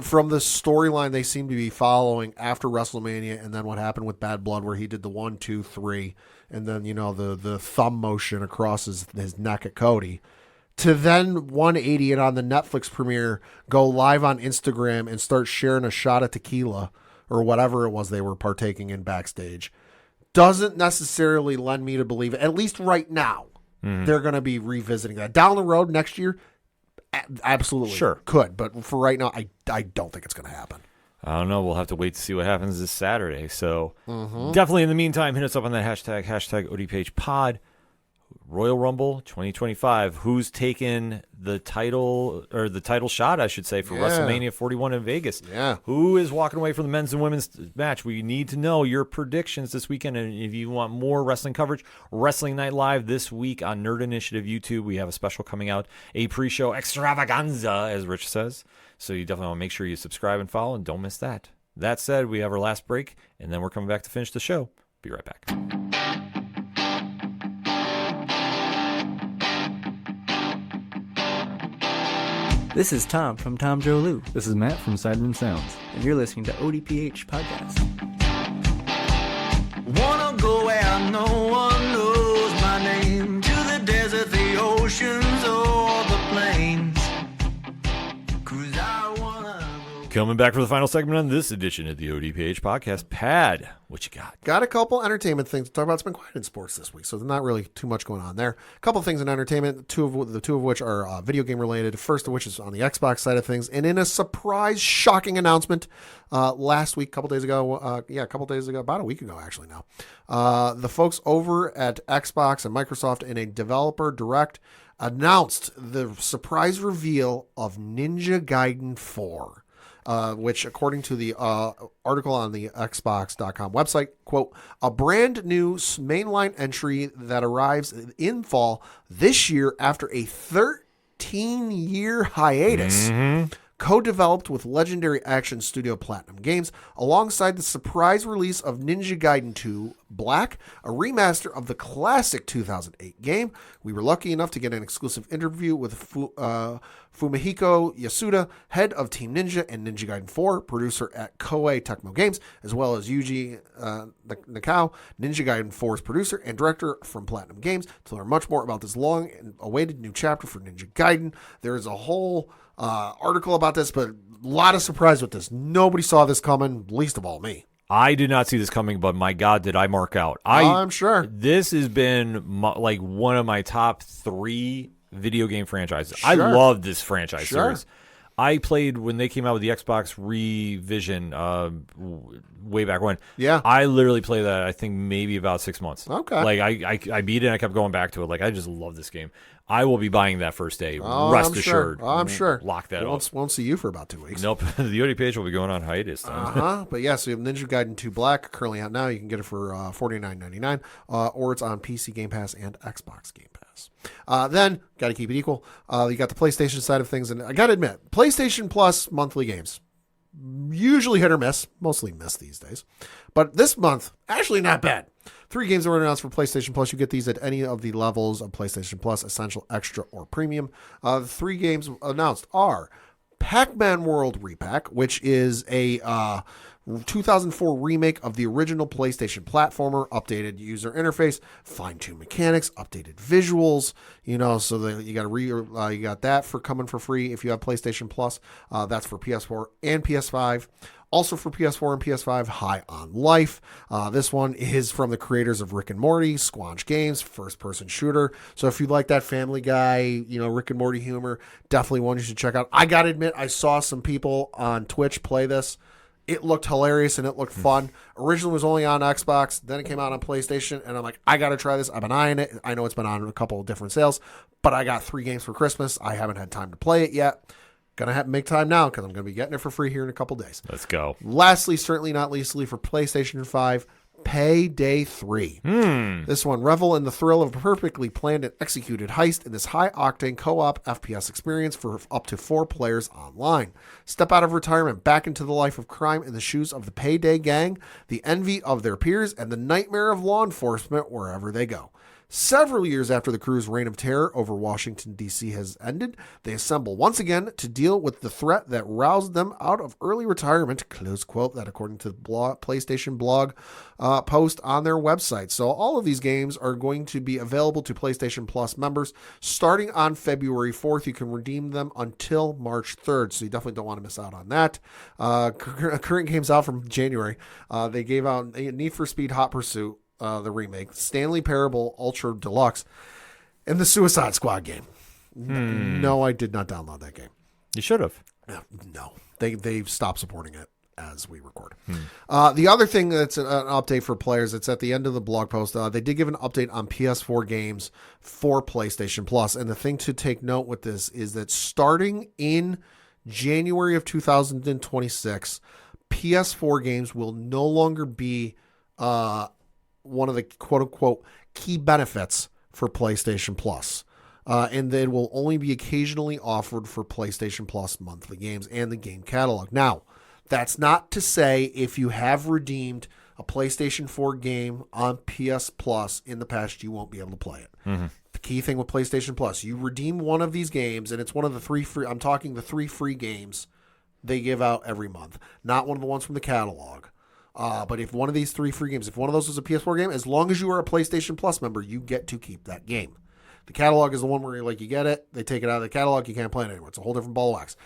from the storyline they seem to be following after WrestleMania, and then what happened with Bad Blood, where he did the 1, 2, 3, and then the thumb motion across his neck at Cody, to then 180 and on the Netflix premiere go live on Instagram and start sharing a shot of tequila or whatever it was they were partaking in backstage, doesn't necessarily lend me to believe, at least right now, they're going to be revisiting that. Down the road next year, absolutely sure could, but for right now, I don't think it's going to happen. I don't know. We'll have to wait to see what happens this Saturday. So definitely in the meantime, hit us up on that hashtag ODPH pod. Royal Rumble 2025. Who's taking the title, or the title shot, I should say, for WrestleMania 41 in Vegas? Yeah. Who is walking away from the men's and women's match? We need to know your predictions this weekend. And if you want more wrestling coverage, Wrestling Night Live this week on Nerd Initiative YouTube. We have a special coming out, a pre-show extravaganza, as Rich says. So you definitely want to make sure you subscribe and follow, and don't miss that. That said, we have our last break, and then we're coming back to finish the show. Be right back. This is Tom from Tom Joe Lou, This is Matt from Sideroom Sounds. and you're listening to ODPH Podcast. Wanna go where no one knows my name, to the desert, the oceans, or the plains. 'Cause I wanna go. Coming back for the final segment on this edition of the ODPH podcast. Pad, what you got? Got a couple entertainment things to talk about. It's been quiet in sports this week, so there's not really too much going on there. A couple things in entertainment, the two of which are video game related. First of which is on the Xbox side of things, and in a surprise, shocking announcement last week, about a week ago actually now, the folks over at Xbox and Microsoft in a developer direct announced the surprise reveal of Ninja Gaiden 4. Which, according to the article on the Xbox.com website, quote, a brand new mainline entry that arrives in fall this year after a 13-year hiatus. Co-developed with legendary action studio Platinum Games, alongside the surprise release of Ninja Gaiden 2 Black, a remaster of the classic 2008 game. We were lucky enough to get an exclusive interview with Fumihiko Yasuda, head of Team Ninja and Ninja Gaiden 4, producer at Koei Tecmo Games, as well as Yuji Nakao, Ninja Gaiden 4's producer and director from Platinum Games, to learn much more about this long-awaited new chapter for Ninja Gaiden. There is a whole article about this, but a lot of surprise with this. Nobody saw this coming, least of all me. I did not see this coming, but my God, did I mark out. I'm sure. This has been like one of my top 3 video game franchises. Sure. I love this franchise Sure. series. I played when they came out with the Xbox Revision way back when. Yeah. I literally played that, I think, maybe about 6 months. Okay. Like, I beat it, and I kept going back to it. Like, I just love this game. I will be buying that first day. Rest assured. I'm sure. Lock that up. Won't see you for about 2 weeks. Nope. The ODPH will be going on hiatus. But yeah, so you have Ninja Gaiden 2 Black currently out now. You can get it for $49.99, or it's on PC Game Pass and Xbox Game Pass. Then, got to keep it equal. You got the PlayStation side of things, and I got to admit, PlayStation Plus monthly games, usually hit or miss, mostly miss these days. But this month, actually not bad. 3 games that were announced for PlayStation Plus. You get these at any of the levels of PlayStation Plus, Essential, Extra, or Premium. The 3 games announced are Pac-Man World Repack, which is a 2004 remake of the original PlayStation platformer, updated user interface, fine-tuned mechanics, updated visuals. So that you got that for coming for free if you have PlayStation Plus. That's for PS4 and PS5. Also for PS4 and PS5, High on Life. This one is from the creators of Rick and Morty, Squanch Games, first-person shooter. So if you like that Family Guy, Rick and Morty humor, definitely one you should check out. I got to admit, I saw some people on Twitch play this. It looked hilarious and it looked fun. Originally was only on Xbox, then it came out on PlayStation, and I'm like, I got to try this. I've been eyeing it. I know it's been on a couple of different sales, but I got 3 games for Christmas. I haven't had time to play it yet. Gonna have to make time now because I'm gonna be getting it for free here in a couple days. Let's go. Lastly, certainly not leastly, for PlayStation 5, Payday 3. This one, revel in the thrill of a perfectly planned and executed heist in this high-octane co-op FPS experience for up to 4 players online. Step out of retirement back into the life of crime in the shoes of the Payday gang, the envy of their peers, and the nightmare of law enforcement wherever they go. Several years after the crew's reign of terror over Washington, D.C. has ended, they assemble once again to deal with the threat that roused them out of early retirement, close quote, that according to the PlayStation blog post on their website. So all of these games are going to be available to PlayStation Plus members starting on February 4th. You can redeem them until March 3rd, so you definitely don't want to miss out on that. Current games out from January. They gave out Need for Speed Hot Pursuit, the remake, Stanley Parable Ultra Deluxe, and the Suicide Squad game. No, I did not download that game. You should have. No, they've stopped supporting it. as we record. The other thing that's an update for players, it's at the end of the blog post. They did give an update on PS4 games for PlayStation Plus. And the thing to take note with this is that starting in January of 2026, PS4 games will no longer be one of the quote-unquote key benefits for PlayStation Plus. And they will only be occasionally offered for PlayStation Plus monthly games and the game catalog. Now, that's not to say if you have redeemed a PlayStation 4 game on PS Plus in the past, you won't be able to play it. The key thing with PlayStation Plus, you redeem one of these games, and it's one of the 3 free, I'm talking the 3 free games they give out every month, not one of the ones from the catalog. But if one of these 3 free games, if one of those is a PS4 game, as long as you are a PlayStation Plus member, you get to keep that game. The catalog is the one where you're like, you get it, they take it out of the catalog, you can't play it anymore. It's a whole different ball of wax.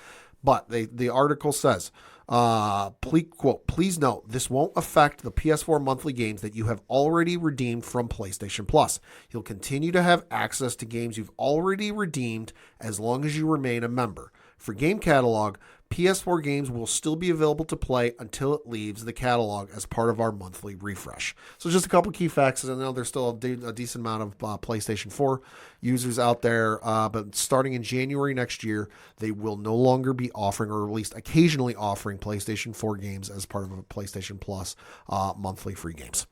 But the article says, please note, this won't affect the PS4 monthly games that you have already redeemed from PlayStation Plus. You'll continue to have access to games you've already redeemed as long as you remain a member. For game catalog, PS4 games will still be available to play until it leaves the catalog as part of our monthly refresh. So just a couple key facts. I know there's still a decent amount of PlayStation 4 users out there, but starting in January next year, they will no longer be offering, or at least occasionally offering, PlayStation 4 games as part of a PlayStation Plus monthly free games.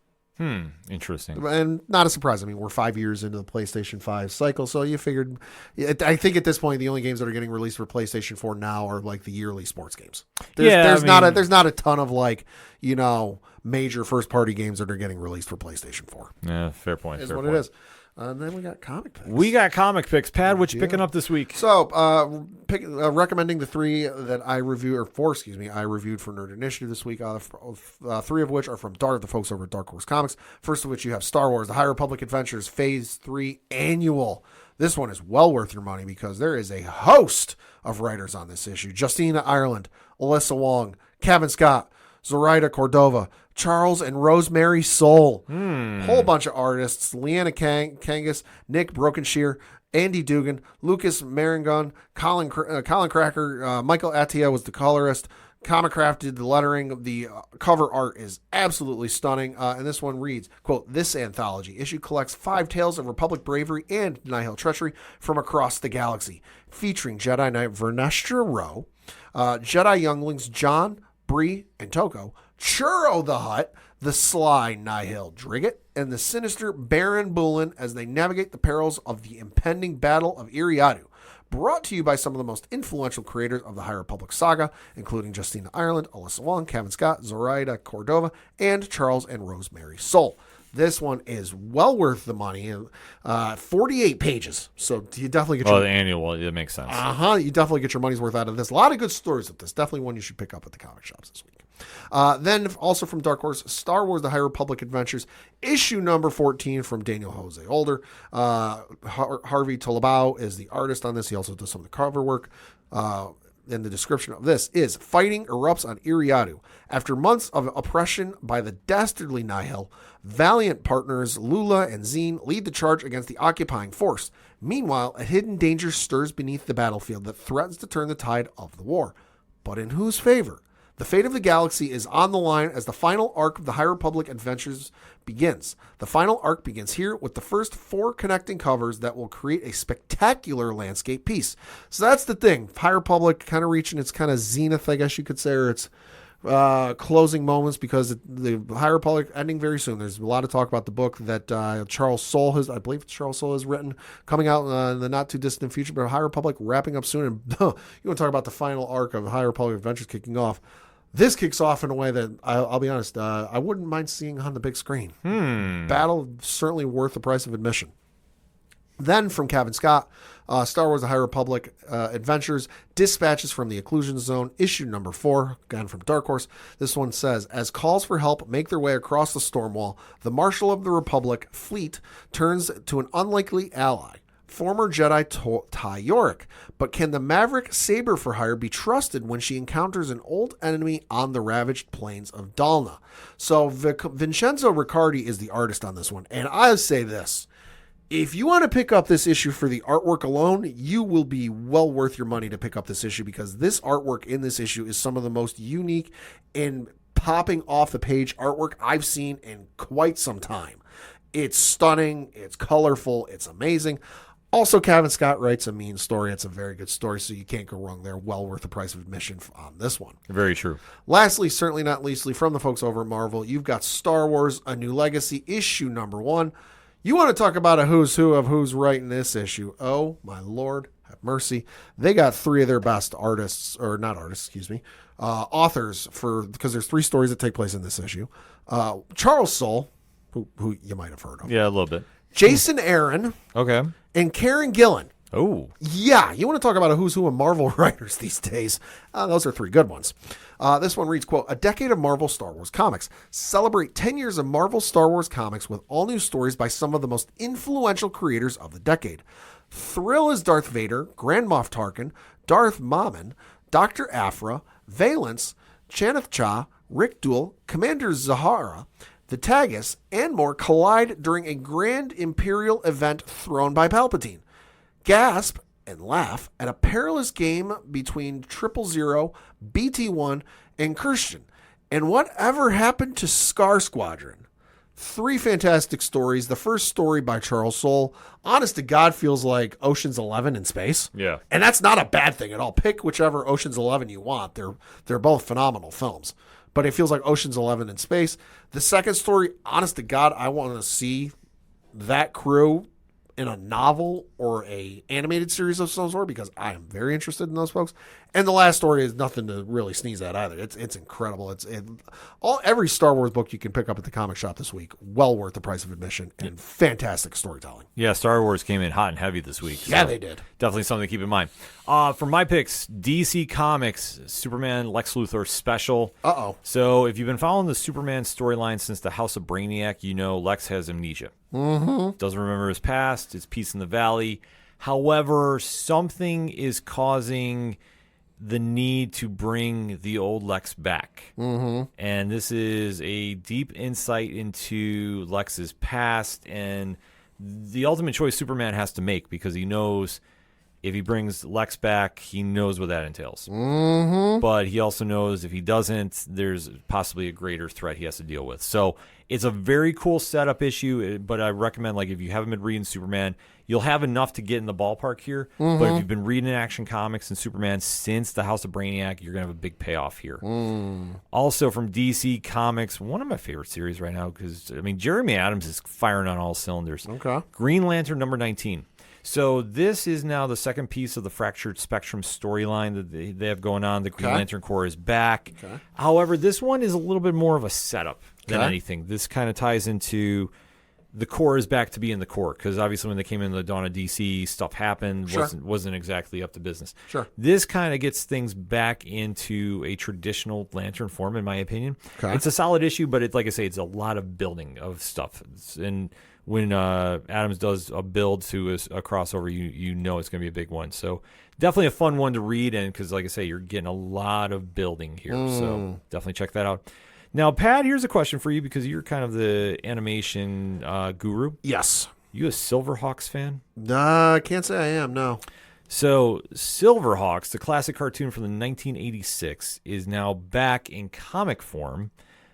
Interesting. And not a surprise. I mean, we're 5 years into the PlayStation 5 cycle, so you figured. I think at this point, the only games that are getting released for PlayStation 4 now are like the yearly sports games. There's not a ton of major first party games that are getting released for PlayStation 4. Yeah, fair point. Is what it is. And then we got comic picks. We got comic picks. Pat, what you picking up this week? So, recommending the 3 that I reviewed, or 4, I reviewed for Nerd Initiative this week. 3 of which are from the folks over at Dark Horse Comics. First of which you have Star Wars: The High Republic Adventures Phase 3 Annual. This one is well worth your money because there is a host of writers on this issue. Justina Ireland, Alyssa Wong, Kevin Scott, Zoraida Cordova, Charles and Rosemary Soule. Whole bunch of artists. Leanna Kangas, Nick Brokenshear, Andy Dugan, Lucas Marangon, Colin Cracker, Michael Attia was the colorist. Comicraft did the lettering. The cover art is absolutely stunning. And this one reads, quote, "This anthology issue collects 5 tales of Republic bravery and Nihil treachery from across the galaxy, featuring Jedi Knight Vernestra Rowe, Jedi younglings John, Bree, and Toko, Churro the Hutt, the sly Nihil Drigget, and the sinister Baron Bulin as they navigate the perils of the impending Battle of Iriadu. Brought to you by some of the most influential creators of the High Republic saga, including Justina Ireland, Alyssa Wong, Kevin Scott, Zoraida Cordova, and Charles and Rosemary Soule." This one is well worth the money. 48 pages. So you definitely get the annual. It makes sense. You definitely get your money's worth out of this. A lot of good stories with this. Definitely one you should pick up at the comic shops this week. Then also from Dark Horse, Star Wars: The High Republic Adventures, issue number 14 from Daniel Jose Older. Harvey Tolabau is the artist on this. He also does some of the cover work. And the description of this is: fighting erupts on Iriadu. After months of oppression by the dastardly Nihil, valiant partners Lula and Zine lead the charge against the occupying force. Meanwhile, a hidden danger stirs beneath the battlefield that threatens to turn the tide of the war. But in whose favor? The fate of the galaxy is on the line as the final arc of the High Republic Adventures begins. The final arc begins here with the first 4 connecting covers that will create a spectacular landscape piece. So that's the thing. High Republic kind of reaching its kind of zenith, I guess you could say, or its closing moments, because the High Republic ending very soon. There's a lot of talk about the book that Charles Soule has written, coming out in the not too distant future, but High Republic wrapping up soon. And you want to talk about the final arc of High Republic Adventures kicking off. This kicks off in a way that, I'll be honest, I wouldn't mind seeing on the big screen. Battle, certainly worth the price of admission. Then from Kevin Scott, Star Wars: The High Republic Adventures, Dispatches from the Occlusion Zone, issue number 4, again from Dark Horse. This one says, as calls for help make their way across the Stormwall, the Marshal of the Republic fleet turns to an unlikely ally, former Jedi Ty Yorick. But can the Maverick Saber for Hire be trusted when she encounters an old enemy on the ravaged plains of Dalna? So Vincenzo Riccardi is the artist on this one. And I'll say this. If you want to pick up this issue for the artwork alone, you will be well worth your money to pick up this issue, because this artwork in this issue is some of the most unique and popping off the page artwork I've seen in quite some time. It's stunning. It's colorful. It's amazing. Also, Kevin Scott writes a mean story. It's a very good story, so you can't go wrong there. Well worth the price of admission on this one. Very true. Lastly, certainly not leastly, from the folks over at Marvel, you've got Star Wars: A New Legacy, issue number 1. You want to talk about a who's who of who's writing this issue. Oh, my Lord, have mercy. They got 3 of their best authors, because there's 3 stories that take place in this issue. Charles Soule, who you might have heard of. Yeah, a little bit. Jason Aaron. Okay. And Karen Gillan. Oh. Yeah, you want to talk about a who's who of Marvel writers these days. Those are 3 good ones. This one reads, quote, "A decade of Marvel Star Wars comics. Celebrate 10 years of Marvel Star Wars comics with all new stories by some of the most influential creators of the decade. Thrill as Darth Vader, Grand Moff Tarkin, Darth Mammon, Dr. Aphra, Valence, Chanith Cha, Rick Duel, Commander Zahara, the Tagus, and more collide during a grand Imperial event thrown by Palpatine. Gasp and laugh at a perilous game between 000, BT-1, and Christian. And whatever happened to Scar Squadron?" 3 fantastic stories. The first story by Charles Soule, honest to God, feels like Ocean's 11 in space. Yeah. And that's not a bad thing at all. Pick whichever Ocean's 11 you want. They're both phenomenal films. But it feels like Ocean's 11 in space. The second story, honest to God, I want to see that crew in a novel or a animated series of some sort, because I am very interested in those folks. And the last story is nothing to really sneeze at either. It's incredible. Every Star Wars book you can pick up at the comic shop this week, well worth the price of admission, and fantastic storytelling. Yeah, Star Wars came in hot and heavy this week. Yeah, so they did. Definitely something to keep in mind. For my picks, DC Comics, Superman Lex Luthor special. Uh-oh. So if you've been following the Superman storyline since the House of Brainiac, you know Lex has amnesia. Mm-hmm. Doesn't remember his past, his peace in the valley. However, something is causing the need to bring the old Lex back. Mm-hmm. And this is a deep insight into Lex's past and the ultimate choice Superman has to make, because he knows if he brings Lex back, he knows what that entails. Mm-hmm. But he also knows if he doesn't, there's possibly a greater threat he has to deal with. So it's a very cool setup issue, but I recommend, like, if you haven't been reading Superman, you'll have enough to get in the ballpark here. Mm-hmm. But if you've been reading Action Comics and Superman since the House of Brainiac, you're going to have a big payoff here. Also from DC Comics, one of my favorite series right now, because, I mean, Jeremy Adams is firing on all cylinders. Okay. Green Lantern number 19. So this is now the second piece of the Fractured Spectrum storyline that they have going on. The Green Lantern Corps is back. Okay. However, this one is a little bit more of a setup than Okay. anything. This kind of ties into the Corps is back to being the Corps, because obviously when they came in the dawn of DC, stuff happened, Sure. wasn't exactly up to business. Sure. This kind of gets things back into a traditional Lantern form, in my opinion. Okay. It's a solid issue, but like I say, it's a lot of building of stuff. And when Adams does a build to a crossover, you know it's going to be a big one. So definitely a fun one to read, and because, like I say, you're getting a lot of building here. So definitely check that out. Now, Pat, here's a question for you, because you're kind of the animation guru. Yes. You a Silverhawks fan? I can't say I am, no. So Silverhawks, the classic cartoon from the 1986, is now back in comic form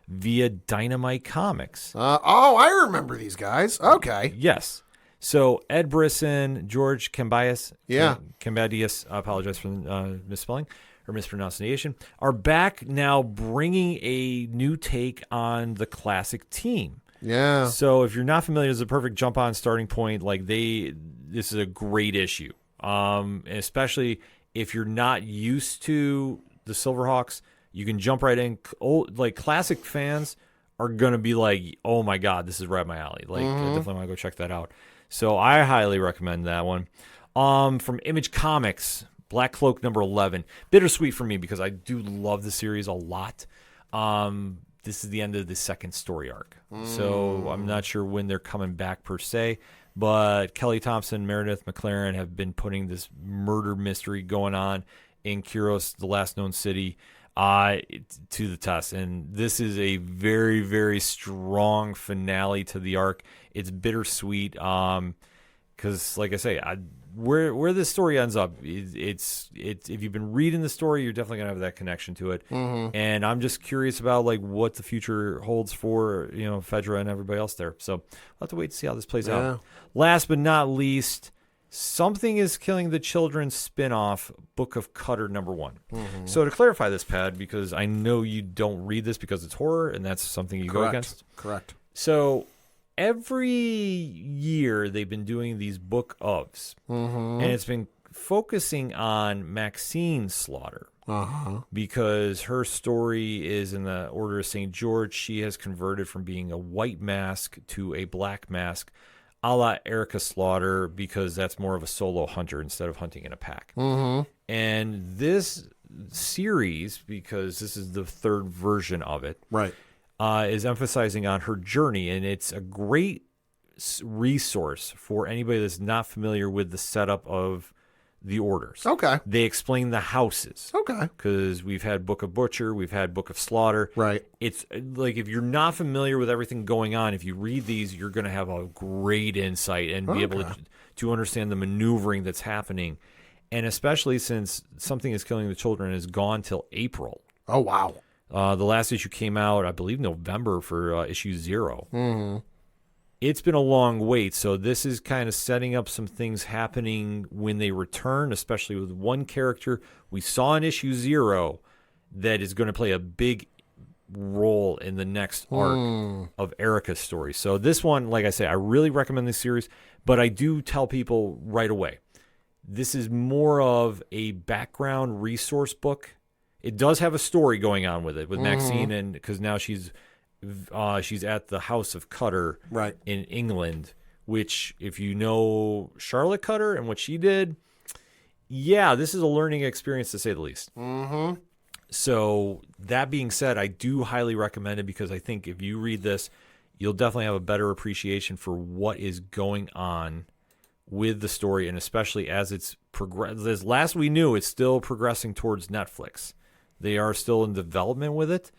via Dynamite Comics. I remember these guys. Okay. Yes. So Ed Brisson, George Cambias, Yeah. Cambadius, I apologize for misspelling or mispronunciation, are back now bringing a new take on the classic team. Yeah. So if you're not familiar, it's a perfect jump on starting point. Like this is a great issue. Especially if you're not used to the Silverhawks, you can jump right in. Like classic fans are going to be like, oh my God, this is right up my alley. Like I definitely want to go check that out. So I highly recommend that one. From Image Comics, Black Cloak number 11. Bittersweet for me because I do love the series a lot. This is the end of the second story arc. So I'm not sure when they're coming back per se, but Kelly Thompson, Meredith McLaren have been putting this murder mystery going on in Kyros, the last known city, to the test. And this is a very, very strong finale to the arc. It's bittersweet. because, like I say, where this story ends up, it's if you've been reading the story, you're definitely gonna have that connection to it. And I'm just curious about like what the future holds for Fedra and everybody else there. So we'll have to wait to see how this plays out. Last but not least, Something is Killing the Children spinoff, Book of Cutter #1. So to clarify this, Pad, because I know you don't read this because it's horror, and that's something you go against. Correct. So every year they've been doing these book ofs, and it's been focusing on Maxine Slaughter because her story is in the Order of St. George. She has converted from being a white mask to a black mask, a la Erica Slaughter, because that's more of a solo hunter instead of hunting in a pack. And this series, because this is the third version of it, is emphasizing on her journey, and it's a great resource for anybody that's not familiar with the setup of the orders. They explain the houses. Because we've had Book of Butcher, we've had Book of Slaughter. It's like if you're not familiar with everything going on, if you read these, you're going to have a great insight and be able to understand the maneuvering that's happening. And especially since Something is Killing the Children is gone till April. The last issue came out, I believe, November for issue 0. It's been a long wait, so this is kind of setting up some things happening when they return, especially with one character we saw in issue 0 that is going to play a big role in the next arc of Erica's story. So this one, like I say, I really recommend this series, but I do tell people right away, this is more of a background resource book. It does have a story going on with it, with Maxine, and because now she's at the House of Cutter in England, which, if you know Charlotte Cutter and what she did, this is a learning experience to say the least. So that being said, I do highly recommend it because I think if you read this, you'll definitely have a better appreciation for what is going on with the story, and especially as it's progressed. As last we knew, it's still progressing towards Netflix. They are still in development with it.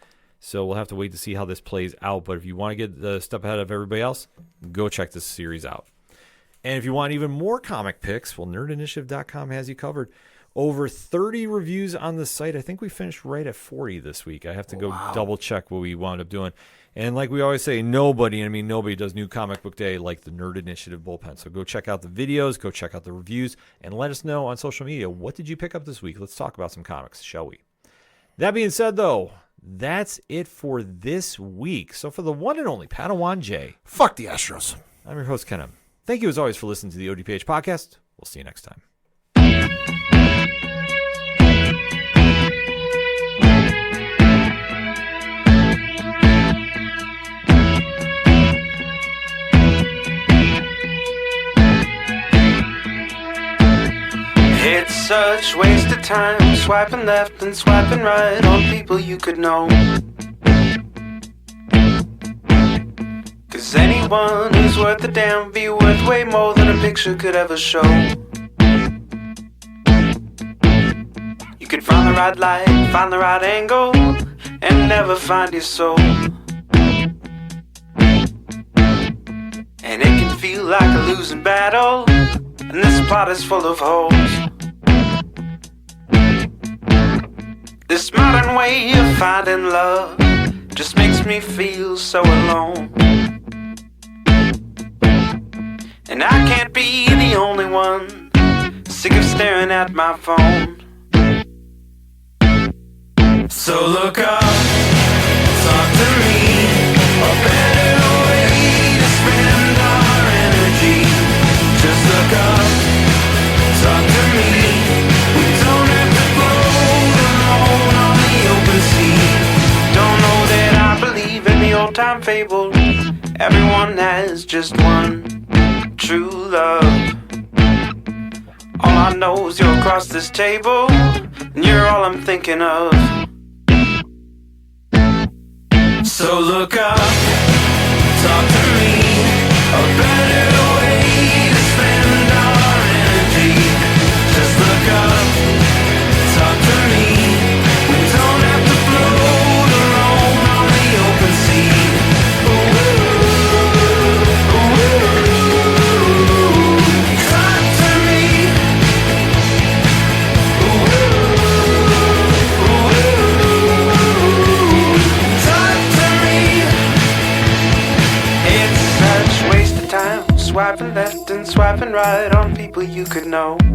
So we'll have to wait to see how this plays out. But if you want to get the step ahead of everybody else, go check this series out. And if you want even more comic picks, well, nerdinitiative.com has you covered. Over 30 reviews on the site. I think we finished right at 40 this week. I have to go double check what we wound up doing. And like we always say, nobody does New Comic Book Day like the Nerd Initiative Bullpen. So go check out the videos, go check out the reviews, and let us know on social media, what did you pick up this week? Let's talk about some comics, shall we? That being said, though, that's it for this week. So for the one and only Padawan J. Fuck the Astros. I'm your host, Ken M. Thank you as always for listening to the ODPH podcast. We'll see you next time. It's such waste of time, swiping left and swiping right on people you could know. Cause anyone who's worth a damn be worth way more than a picture could ever show. You could find the right light, find the right angle, and never find your soul. And it can feel like a losing battle, and this plot is full of holes. This modern way of finding love just makes me feel so alone. And I can't be the only one sick of staring at my phone. So look up, talk to me, a better way to spend our energy. Just look up, talk to me. We don't have to float alone on the open sea. Don't know that I believe in the old time fable. Everyone has just one true love. All I know is you're across this table, and you're all I'm thinking of. So look up, talk to me, a better way to spend our energy. Just look up, talk to me. We don't have to float alone on the open sea. Ooh, ooh, ooh. people you could know.